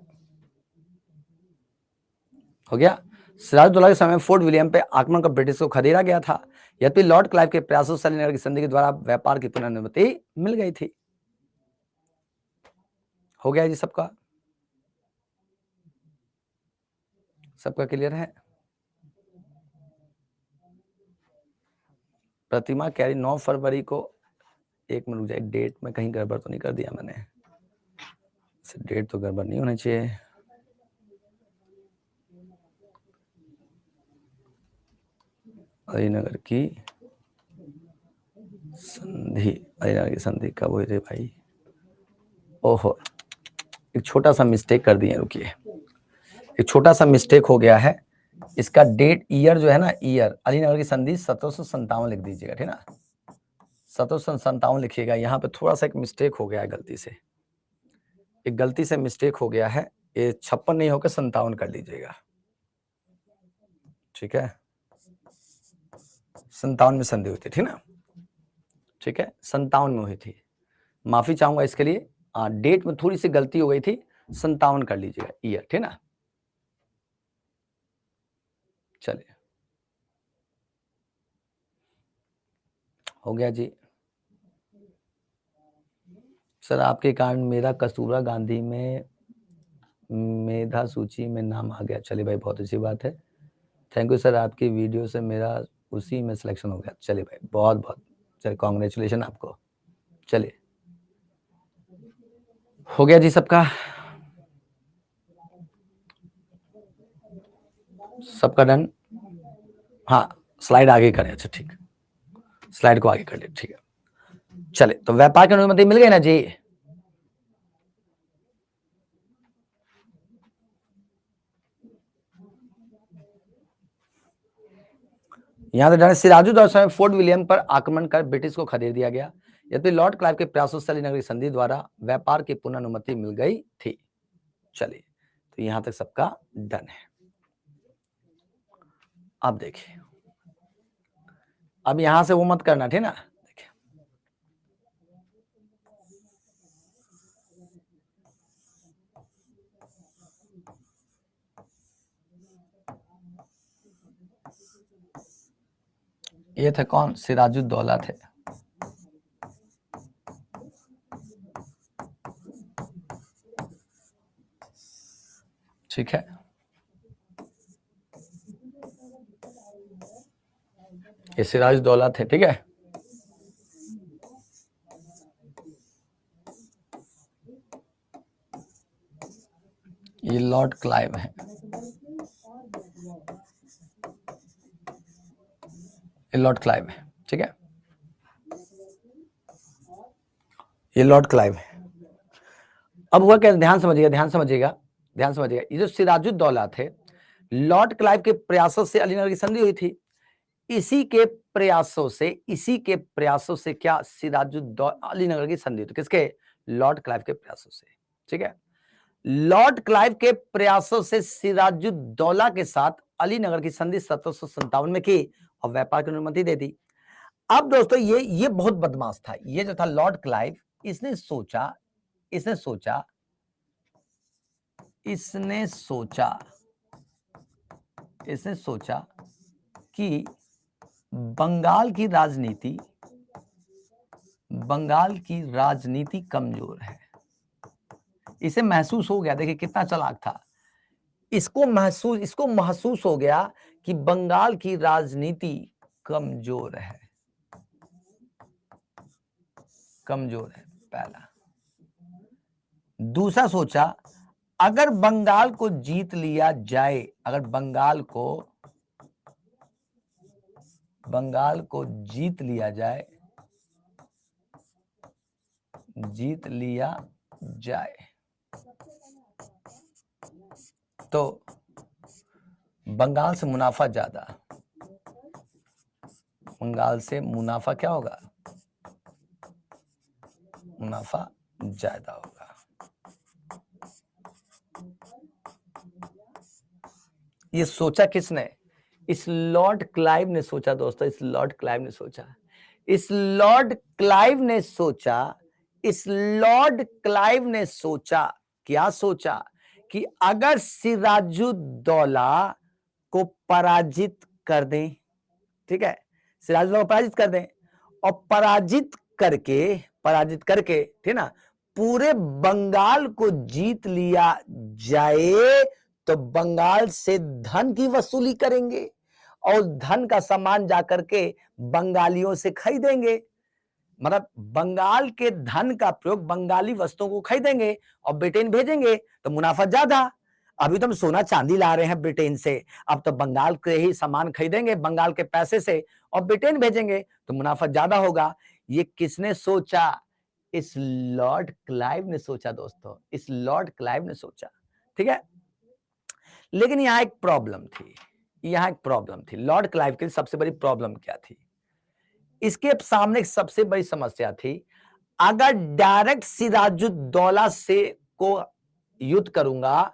सिराजुद्दौला के समय फोर्ट विलियम पे आक्रमण कर ब्रिटिश को खदेड़ा गया था, यद्यपि लॉर्ड क्लाइव के प्रयासों से अलीनगर की संधि के द्वारा व्यापार की पुनः अनुमति मिल गई थी। हो गया जी सबका क्लियर है। प्रतिमा कैरी 9 फरवरी को, एक मिनट रुक जाए, डेट में कहीं गड़बड़ तो नहीं कर दिया मैंने? डेट तो गड़बड़ नहीं होनी चाहिए। अलीनगर की संधि कब हुई थी भाई? ओहो, एक छोटा सा मिस्टेक कर दिए, रुकिए, एक छोटा सा मिस्टेक हो गया है। इसका डेट ईयर जो है ना, ईयर अलीनगर की संधि 1757 लिख दीजिएगा, ठीक ना, 1757 लिखिएगा। यहाँ पे थोड़ा सा एक मिस्टेक हो गया है, गलती से मिस्टेक हो गया है। ये 56 नहीं होकर 57 कर लीजिएगा, ठीक है। 57 में संधि हुई थी, ठीक ना, ठीक है, 57 में हुई थी। माफी चाहूंगा इसके लिए, डेट में थोड़ी सी गलती हो गई थी, 57 कर लीजिएगा ईयर, ठीक ना। चलिए, हो गया जी। सर आपके कारण मेरा कस्तूरबा गांधी में मेधा सूची में नाम आ गया। चलिए भाई, बहुत अच्छी बात है, थैंक यू सर, आपकी वीडियो से मेरा उसी में सिलेक्शन हो गया। चलिए भाई, बहुत बहुत चलिए, कॉन्ग्रेचुलेशन आपको। चलिए, हो गया जी सबका डन। हाँ, स्लाइड आगे करें, अच्छा ठीक, स्लाइड को आगे कर ले, ठीक है। चले, तो व्यापार की अनुमति मिल गई ना जी। यहां तो सिराजुद्दौला में फोर्ट विलियम पर आक्रमण कर ब्रिटिश को खदेड़ दिया गया, यद्यपि लॉर्ड क्लाइव के प्रयासों से अलीनगर की संधि द्वारा व्यापार की पुनः अनुमति मिल गई थी। चलिए, तो यहां तक सबका डन है। अब देखिए, अब यहां से वो मत करना, ठीक ना। देखिए, ये थे कौन? सिराजुद्दौला थे, ठीक है। ये सिराजुद्दौला थे, ठीक है। ये लॉर्ड क्लाइव है, ये लॉर्ड क्लाइव है, ठीक है। ये लॉर्ड क्लाइव है। अब हुआ क्या, ध्यान समझिएगा। ये जो सिराजुद्दौला थे, लॉर्ड क्लाइव के प्रयासों से अलीनगर की संधि हुई थी। इसी के प्रयासों से क्या सिराजुद्दौला अलीनगर की संधि हुई थी? किसके? लॉर्ड क्लाइव के प्रयासों से, ठीक है। लॉर्ड क्लाइव के प्रयासों से सिराजुद्दौला के साथ अलीनगर की संधि 1757 में की और व्यापार की अनुमति दे दी। अब दोस्तों, ये बहुत बदमाश था। ये जो था लॉर्ड क्लाइव, इसने सोचा कि बंगाल की राजनीति कमजोर है। इसे महसूस हो गया, देखिए कितना चालाक था। इसको महसूस हो गया कि बंगाल की राजनीति कमजोर है। कमजोर है, पहला। दूसरा सोचा अगर बंगाल को जीत लिया जाए, अगर बंगाल को जीत लिया जाए, तो बंगाल से मुनाफा ज्यादा, बंगाल से मुनाफा क्या होगा, मुनाफा ज्यादा होगा। ये सोचा किसने, इस लॉर्ड क्लाइव ने सोचा दोस्तों, इस लॉर्ड क्लाइव ने सोचा, इस लॉर्ड क्लाइव ने सोचा, इस लॉर्ड क्लाइव ने सोचा, क्या सोचा कि अगर सिराजुद्दौला को पराजित कर दें, ठीक है, सिराजुद्दौला को पराजित कर दें और पराजित करके ठीक ना, पूरे बंगाल को जीत लिया जाए तो बंगाल से धन की वसूली करेंगे और धन का सामान जाकर के बंगालियों से खरीदेंगे, मतलब बंगाल के धन का प्रयोग बंगाली वस्तुओं को खरीदेंगे और ब्रिटेन भेजेंगे तो मुनाफा ज्यादा। अभी तो हम सोना चांदी ला रहे हैं ब्रिटेन से, अब तो बंगाल के ही सामान खरीदेंगे बंगाल के पैसे से और ब्रिटेन भेजेंगे तो मुनाफा ज्यादा होगा। ये किसने सोचा, इस लॉर्ड क्लाइव ने सोचा दोस्तों, इस लॉर्ड क्लाइव ने सोचा, ठीक है। लेकिन यहां एक प्रॉब्लम थी, लॉर्ड क्लाइव की सबसे बड़ी प्रॉब्लम क्या थी, इसके सामने सबसे बड़ी समस्या थी, अगर डायरेक्ट सिराजुद्दौला से को युद्ध करूंगा,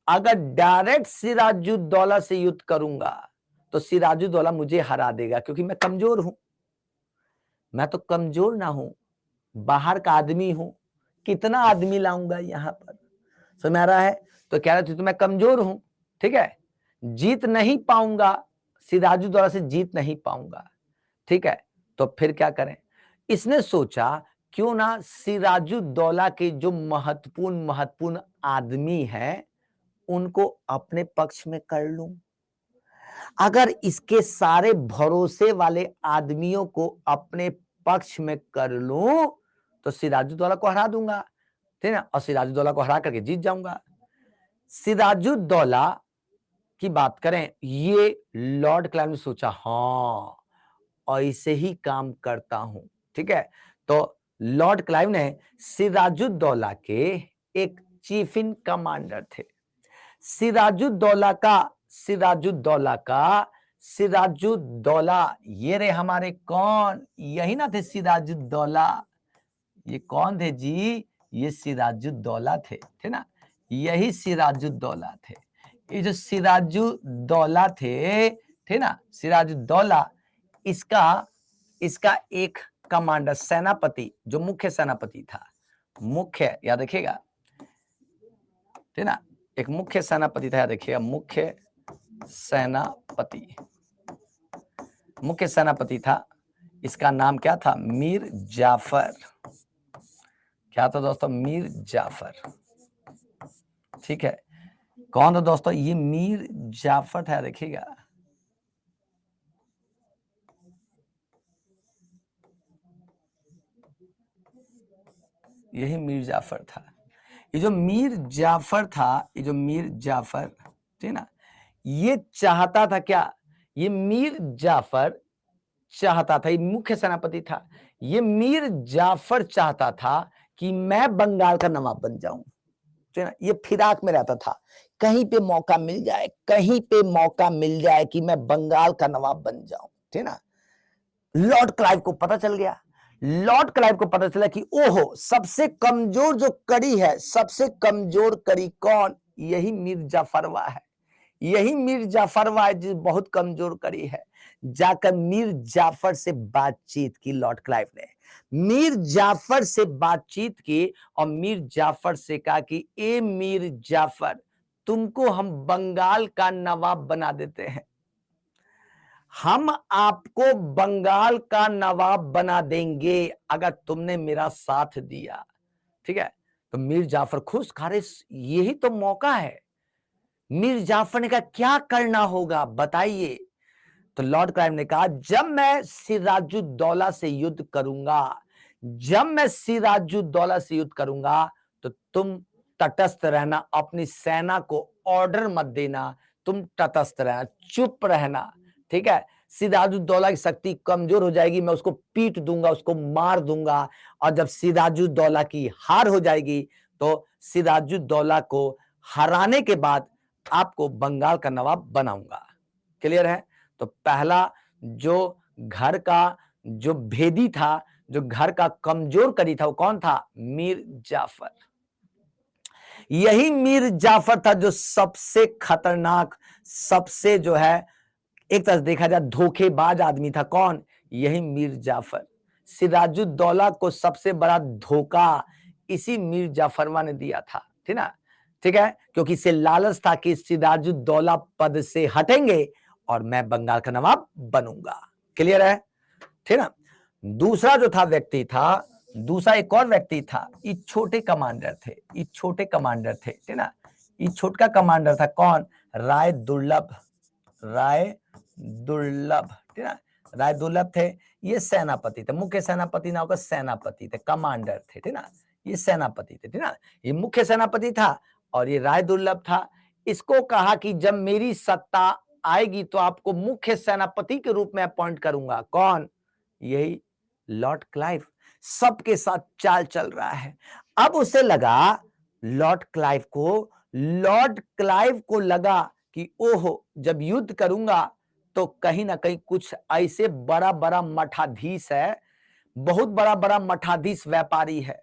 अगर डायरेक्ट सिराजुद्दौला से युद्ध करूंगा तो सिराजुद्दौला मुझे हरा देगा, क्योंकि मैं कमजोर हूं, मैं तो कमजोर ना हूं, बाहर का आदमी हूं, कितना आदमी लाऊंगा यहां पर, समझ आ रहा है। तो कह रहे थे तो मैं कमजोर हूं, ठीक है, जीत नहीं पाऊंगा, सिराजुद्दौला से जीत नहीं पाऊंगा, ठीक है। तो फिर क्या करें, इसने सोचा क्यों ना सिराजुद्दौला के जो महत्वपूर्ण आदमी हैं उनको अपने पक्ष में कर लूं, अगर इसके सारे भरोसे वाले आदमियों को अपने पक्ष में कर लूं तो सिराजुद्दौला को हरा दूंगा, ठीक है, और सिराजुद्दौला को हरा करके जीत जाऊंगा। सिराजुद्दौला की बात करें, ये लॉर्ड क्लाइव ने सोचा, हाँ ऐसे ही काम करता हूं, ठीक है। तो लॉर्ड क्लाइव ने सिराजुद्दौला के एक चीफ इन कमांडर थे, सिराजुद्दौला ये रे हमारे कौन, यही ना थे सिराजुद्दौला, ये कौन थे जी, ये सिराजुद्दौला थे ना, यही सिराजुद्दौला थे। ये जो सिराजुद्दौला थे ना, सिराजुद्दौला इसका एक कमांडर सेनापति, जो मुख्य सेनापति था, मुख्य याद रखिएगा, ठीक ना, एक मुख्य सेनापति था, याद रखिएगा, मुख्य सेनापति था, इसका नाम क्या था, मीर जाफर, क्या था दोस्तों, मीर जाफर, ठीक है। कौन था दोस्तों, ये मीर जाफर था, देखिएगा, यही मीर जाफर था। ये जो मीर जाफर, ठीक ना, ये चाहता था क्या, ये मीर जाफर चाहता था, ये मुख्य सेनापति था, ये मीर जाफर चाहता था कि मैं बंगाल का नवाब बन जाऊं, ठीक ना, ये फिराक में रहता था, कहीं पे मौका मिल जाए कि मैं बंगाल का नवाब बन जाऊं, ठीक ना। लॉर्ड क्लाइव को पता चल गया, लॉर्ड क्लाइव को पता चला कि ओहो, सबसे कमजोर जो कड़ी है, सबसे कमजोर कड़ी कौन, यही मीर जाफरवा है, यही मीर जाफरवा है जो बहुत कमजोर कड़ी है। जाकर मीर जाफर से बातचीत की लॉर्ड क्लाइव ने, मीर जाफर से बातचीत की और मीर जाफर से कहा कि ए मीर जाफर, तुमको हम बंगाल का नवाब बना देते हैं, हम आपको बंगाल का नवाब बना देंगे अगर तुमने मेरा साथ दिया, ठीक है। तो मीर जाफर खुश, खारे यही तो मौका है। मीर जाफर ने कहा क्या करना होगा बताइए। तो लॉर्ड क्लाइव ने कहा जब मैं सिराजुद्दौला से युद्ध करूंगा, जब मैं सिराजुद्दौला से युद्ध करूंगा तो तुम तटस्थ रहना, अपनी सेना को ऑर्डर मत देना, तुम तटस्थ रहना, चुप रहना, ठीक है। सिराजुद्दौला की शक्ति कमजोर हो जाएगी, मैं उसको पीट दूंगा, उसको मार दूंगा, और जब सिराजुद्दौला की हार हो जाएगी तो सिराजुद्दौला को हराने के बाद आपको बंगाल का नवाब बनाऊंगा। क्लियर है? तो पहला जो घर का जो भेदी था, जो घर का कमजोर कड़ी था, वो कौन था? मीर जाफर। यही मीर जाफर था जो सबसे खतरनाक, सबसे जो है एक तरह से देखा जाए धोखेबाज आदमी था। कौन? यही मीर जाफर। सिराजुद्दौला को सबसे बड़ा धोखा इसी मीर जाफरवा ने दिया था, ठीक ना, ठीक है, क्योंकि इसे लालच था कि सिराजुद्दौला पद से हटेंगे और मैं बंगाल का नवाब बनूंगा। क्लियर है? ठीक ना। दूसरा जो था व्यक्ति था, दूसरा एक और व्यक्ति था, ये छोटे कमांडर थे, ये छोटे कमांडर थे, ठीक ना। ये छोटा कमांडर था कौन? राय दुर्लभ, राय दुर्लभ, ठीक ना। राय दुर्लभ थे, ये सेनापति थे, मुख्य सेनापति ना होकर सेनापति थे, कमांडर थे, ठीक ना, ये सेनापति थे, ठीक ना। ये मुख्य सेनापति था और ये राय दुर्लभ था। इसको कहा कि जब मेरी सत्ता आएगी तो आपको मुख्य सेनापति के रूप में अपॉइंट करूंगा। कौन? यही लॉर्ड क्लाइव। सबके साथ चाल चल रहा है। अब उसे लगा, लॉर्ड क्लाइव को लगा कि ओहो, जब युद्ध करूंगा तो कहीं ना कहीं कुछ ऐसे बड़ा बड़ा मठाधीश है, बहुत बड़ा बड़ा मठाधीश व्यापारी है,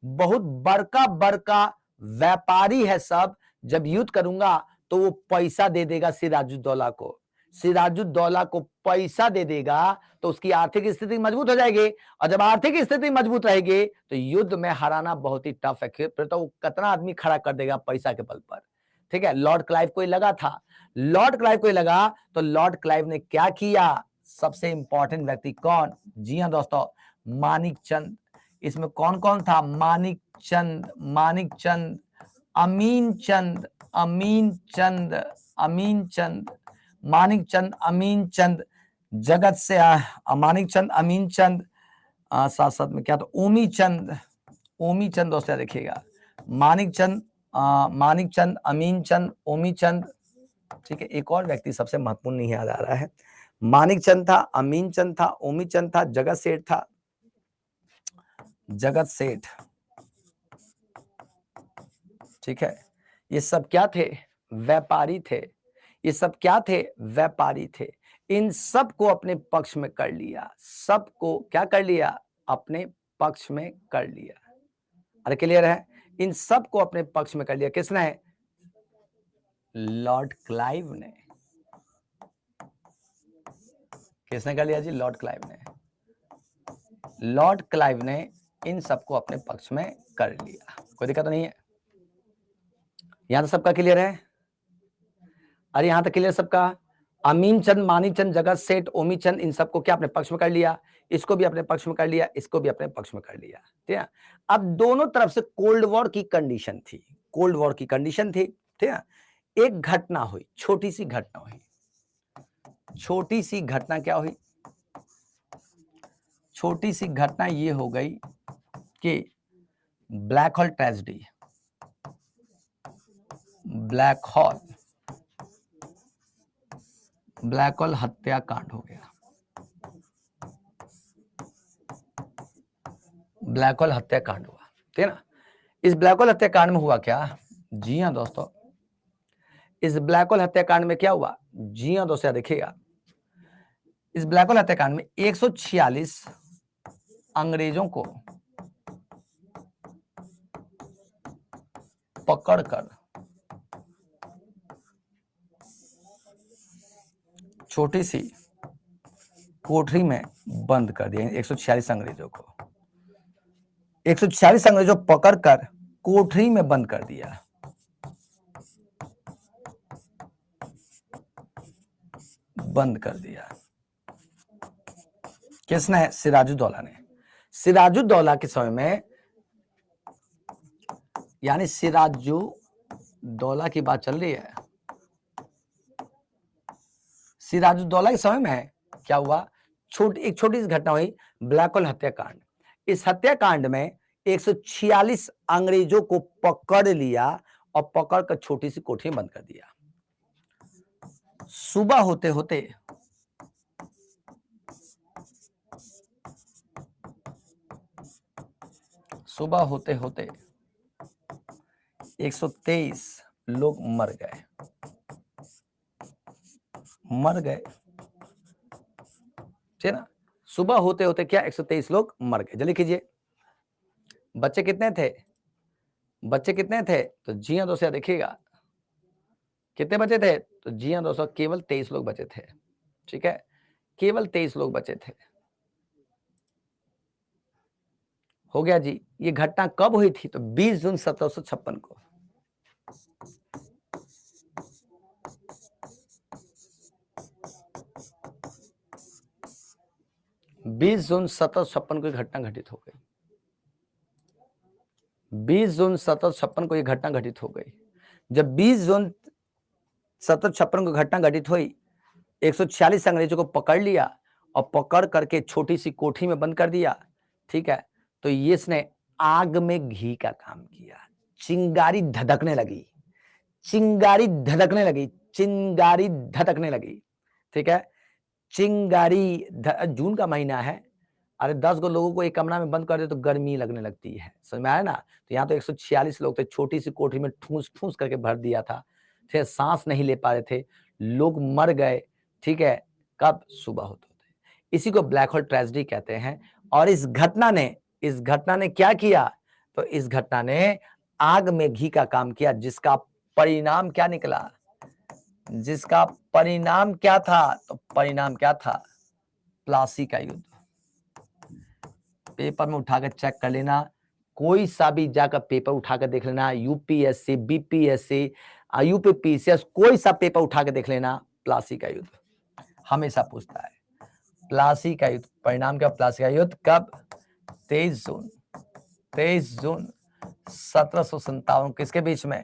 बहुत बड़का बड़का व्यापारी है सब, जब युद्ध करूंगा तो वो पैसा दे देगा सिराजुद्दौला को, सिराजुद्दौला को पैसा दे देगा तो उसकी आर्थिक स्थिति मजबूत हो जाएगी, और जब आर्थिक स्थिति मजबूत रहेगी तो युद्ध में हराना बहुत ही टफ है। फिर तो वो कितना आदमी खड़ा कर देगा पैसा के बल पर, ठीक है। लॉर्ड क्लाइव को ही लगा था, लॉर्ड क्लाइव को ही लगा, तो लॉर्ड क्लाइव ने क्या किया? सबसे इंपॉर्टेंट व्यक्ति कौन? जी हाँ दोस्तों, मानिक चंद। इसमें कौन कौन था? मानिक चंद, मानिक चंद, अमीन चंद, अमीन चंद, अमीन चंद, मानिक चंद, अमीन चंद, जगत से मानिक चंद, अमीन चंद, साथ साथ में क्या था? ओमी चंद, ओमी चंद दोस्तों देखिएगा, मानिक चंद, मानिक चंद, अमीन चंद, ओमी चंद, ठीक है। एक और व्यक्ति सबसे महत्वपूर्ण नहीं याद आ रहा है। मानिक चंद था, अमीन चंद था, ओमी चंद था, जगत सेठ था, जगत सेठ, ठीक है। ये सब क्या थे? व्यापारी थे। ये सब क्या थे? व्यापारी थे। इन सब को अपने पक्ष में कर लिया, सबको क्या कर लिया? अपने पक्ष में कर लिया। अरे क्लियर है? इन सब को अपने पक्ष में कर लिया। किसने? लॉर्ड क्लाइव ने। किसने कर लिया जी? लॉर्ड क्लाइव ने। लॉर्ड क्लाइव ने इन सबको अपने पक्ष में कर लिया। कोई दिक्कत नहीं है? यहां तो सबका क्लियर है? अरे यहां तक क्लियर सबका? अमीन चंद, मानी चंद, जगत सेठ, ओमी चंद, इन सबको क्या अपने पक्ष में कर लिया? इसको भी अपने पक्ष में कर लिया, इसको भी अपने पक्ष में कर लिया, ठीक है। अब दोनों तरफ से कोल्ड वॉर की कंडीशन थी, कोल्ड वॉर की कंडीशन थी, ठीक है। एक घटना हुई, छोटी सी घटना हुई, छोटी सी घटना क्या हुई? छोटी सी घटना ये हो गई कि black hole tragedy, black hole हत्याकांड हो गया, ब्लैक होल हत्याकांड हुआ, ठीक है ना। इस ब्लैक होल हत्याकांड में हुआ क्या? जी हाँ दोस्तों, इस ब्लैक होल हत्याकांड में क्या हुआ? जी हाँ दोस्तों देखिएगा, इस ब्लैक होल हत्याकांड में 146 अंग्रेजों को पकड़कर छोटी सी कोठरी में बंद कर दिया। 146 अंग्रेजों को, 146 अंग्रेजों पकड़कर कोठरी में बंद कर दिया। बंद कर दिया किसने? सिराजुद्दौला ने। सिराजुद्दौला के समय में, यानी सिराजुद्दौला की बात चल रही है, सिराजुद्दौला के समय में क्या हुआ? एक छोटी सी घटना हुई, ब्लैक होल हत्याकांड। इस हत्याकांड में 146 अंग्रेजों को पकड़ लिया और पकड़ कर छोटी सी कोठरी में बंद कर दिया। सुबह होते होते सुबह होते होते 123 लोग मर गए। ठीक है ना, सुबह होते होते क्या 123 लोग मर गए। जल्दी कीजिए, बच्चे कितने थे? तो जी हाँ दोस्तों, देखिएगा कितने बचे थे? तो जी हाँ दोस्तों, केवल 23 लोग बचे थे। ठीक है, केवल 23 लोग बचे थे। हो गया जी। ये घटना कब हुई थी? तो 20 जून 1756 को। 20 जून 1756 को घटना घटित हो गई। 20 जून 1756 को यह घटना घटित हो गई। जब 20 जून 1756 को घटना घटित हुई, 146 अंग्रेजों को पकड़ लिया और पकड़ करके छोटी सी कोठी में बंद कर दिया। ठीक है, तो ये इसने आग में घी का काम किया। चिंगारी धधकने लगी, चिंगारी धधकने लगी, चिंगारी धधकने लगी। ठीक है, चिंगारी जून का महीना है, अरे 10 गो लोगों को एक कमरा में बंद कर दे तो गर्मी लगने लगती है, समझ में आया ना। तो यहाँ तो 146 लोग थे, छोटी सी कोठरी में ठूस ठूस करके भर दिया था। ठीक है, सांस नहीं ले पा रहे थे, लोग मर गए। ठीक है, कब? सुबह होते होते। इसी को ब्लैक होल ट्रेजेडी कहते हैं। और इस घटना ने क्या किया? तो इस घटना ने आग में घी का काम किया, जिसका परिणाम क्या निकला? जिसका परिणाम क्या था? तो परिणाम क्या था? प्लासी का युद्ध। पेपर में उठाकर चेक कर लेना, कोई सा भी जाकर पेपर उठाकर देख लेना, यूपीएससी, बीपीएससी, यूपीपीसीएस, कोई सा पेपर उठाकर देख लेना, प्लासी का युद्ध हमेशा पूछता है। प्लासी का युद्ध, परिणाम क्या? प्लासी का युद्ध कब? 23 जून 1757। किसके बीच में?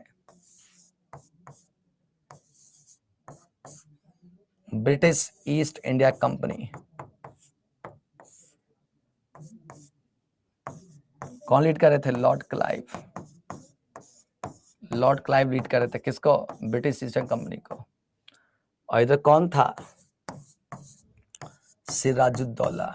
British east India company. कौन लीड कर रहे थे? Lord Clive. Lord Clive lead कर रहे थे किसको? ब्रिटिश ईस्ट इंडिया कंपनी को। और इधर कौन था? सिराजुद्दौला।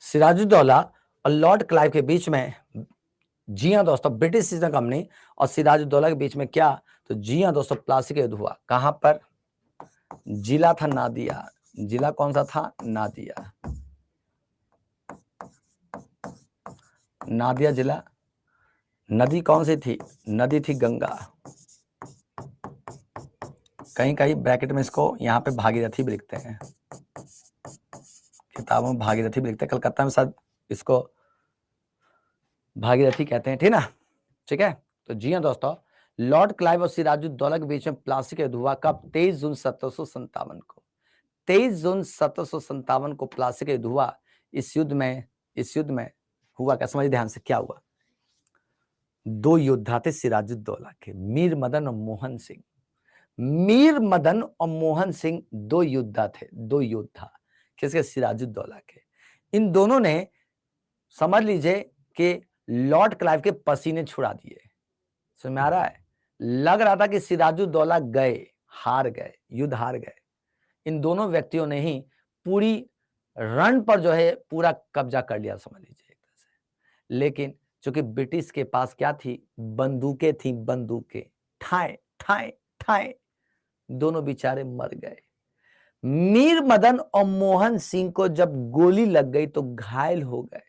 सिराजुद्दौला और लॉर्ड क्लाइव के बीच में, जी हाँ दोस्तों, ब्रिटिश ईस्ट इंडिया कंपनी और सिराजुद्दौला के बीच में क्या? तो जी हाँ दोस्तों, प्लासी का युद्ध हुआ। कहां पर? जिला था नादिया। जिला कौन सा था? नादिया। नादिया जिला। नदी कौन सी थी? नदी थी गंगा। कहीं कहीं ब्रैकेट में इसको यहाँ पे भागीरथी भी लिखते हैं, किताबों में भागीरथी भी लिखते हैं, कलकत्ता में शायद इसको भागीरथी कहते हैं। ठीक ना, ठीक है। तो जी हाँ दोस्तों, लॉर्ड क्लाइव और सिराजुद्दौला के बीच में प्लासी का युद्ध हुआ कब? 23 जून 1757 को। 23 जून 1757 को प्लासी का युद्ध हुआ। इस युद्ध में हुआ क्या? समझिए ध्यान से, क्या हुआ? दो योद्धा थे सिराजुद्दौला के, मीर मदन और मोहन सिंह। मीर मदन और मोहन सिंह दो योद्धा थे, दो योद्धा। किसके? सिराजुद्दौला के। इन दोनों ने, समझ लीजिए कि लॉर्ड क्लाइव के पसीने छुड़ा दिए। समझ में आ रहा है? लग रहा था कि सिराजुद्दौला गए, हार गए, युद्ध हार गए। इन दोनों व्यक्तियों ने ही पूरी रण पर जो है पूरा कब्जा कर लिया, समझ लीजिए एक तरह से। लेकिन चूंकि ब्रिटिश के पास क्या थी? बंदूकें थी, बंदूकें। ठाए ठाए ठाए, दोनों बेचारे मर गए। मीर मदन और मोहन सिंह को जब गोली लग गई तो घायल हो गए।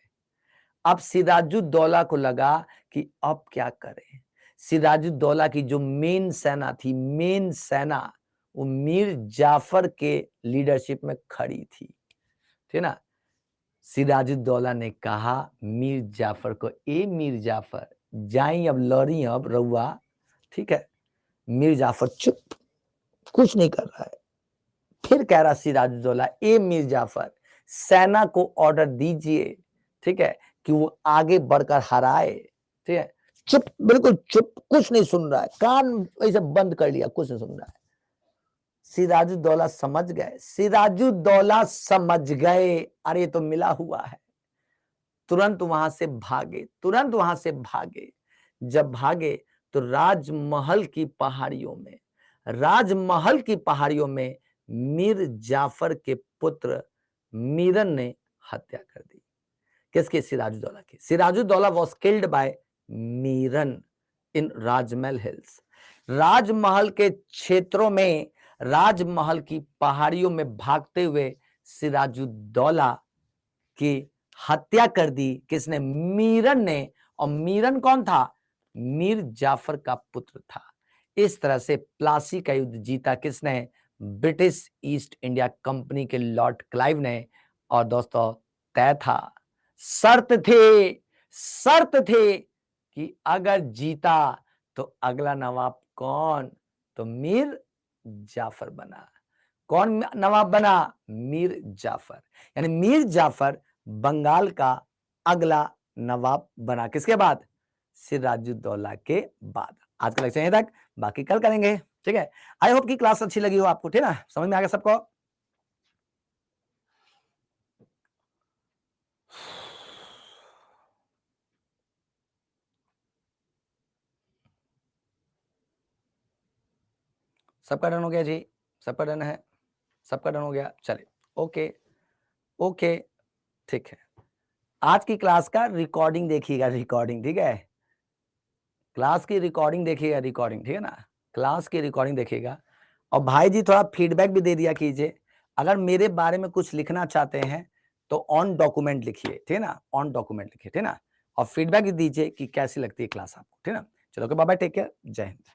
अब सिराजुद्दौला को लगा कि अब क्या करें। सिराजुद्दौला की जो मेन सेना थी, मेन सेना, वो मीर जाफर के लीडरशिप में खड़ी थी। ठीक ना। सिराजुद्दौला ने कहा मीर जाफर को, ए मीर जाफर, जाई अब लड़ी अब रउआ। ठीक है, मीर जाफर चुप, कुछ नहीं कर रहा है। फिर कह रहा सिराजुद्दौला, ए मीर जाफर, सेना को ऑर्डर दीजिए, ठीक है, कि वो आगे बढ़कर हराए। ठीक है, चुप, बिल्कुल चुप, कुछ नहीं सुन रहा है, कान ऐसे बंद कर लिया, कुछ नहीं सुन रहा है। सिराजुद्दौला समझ गए, सिराजुद्दौला समझ गए, अरे तो मिला हुआ है, तुरंत वहां से भागे, तुरंत वहां से भागे। जब भागे तो राजमहल की पहाड़ियों में, राजमहल की पहाड़ियों में मीर जाफर के पुत्र मीरन ने हत्या कर दी। किसकी? सिराजुद्दौला की। Sirajuddaula was killed by Miran in Rajmahal hills. राजमहल के क्षेत्रों में, राजमहल की पहाड़ियों में भागते हुए सिराजुद्दौला की हत्या कर दी। किसने? मीरन ने। और मीरन कौन था? मीर जाफर का पुत्र था। इस तरह से प्लासी का युद्ध जीता किसने? ब्रिटिश ईस्ट इंडिया कंपनी के लॉर्ड क्लाइव ने। और दोस्तों तय था, शर्त थे कि अगर जीता तो अगला नवाब कौन? तो मीर जाफर बना। कौन नवाब बना? मीर जाफर। यानी मीर जाफर बंगाल का अगला नवाब बना। किसके बाद? सिराजुद्दौला के बाद। आज का लेक्चर यहीं तक, बाकी कल करेंगे। ठीक है, आई होप की क्लास अच्छी लगी हो आपको। ठीक है ना, समझ में आ गया सबको? सबका डन हो गया जी? सबका डन है? सबका डन हो गया? चलिए, ओके ओके, ठीक है। आज की क्लास का रिकॉर्डिंग देखिएगा, रिकॉर्डिंग, ठीक है? क्लास की रिकॉर्डिंग देखिएगा, रिकॉर्डिंग, ठीक है ना? क्लास की रिकॉर्डिंग देखिएगा। और भाई जी थोड़ा फीडबैक भी दे दिया कीजिए। अगर मेरे बारे में कुछ लिखना चाहते हैं तो ऑन डॉक्यूमेंट लिखिए, ठीक है ना? ऑन डॉक्यूमेंट लिखिए, ठीक है ना? और फीडबैक भी दीजिए कि कैसी लगती है क्लास आपको, ठीक है ना? चलो, बाय बाय, टेक केयर, जय हिंद।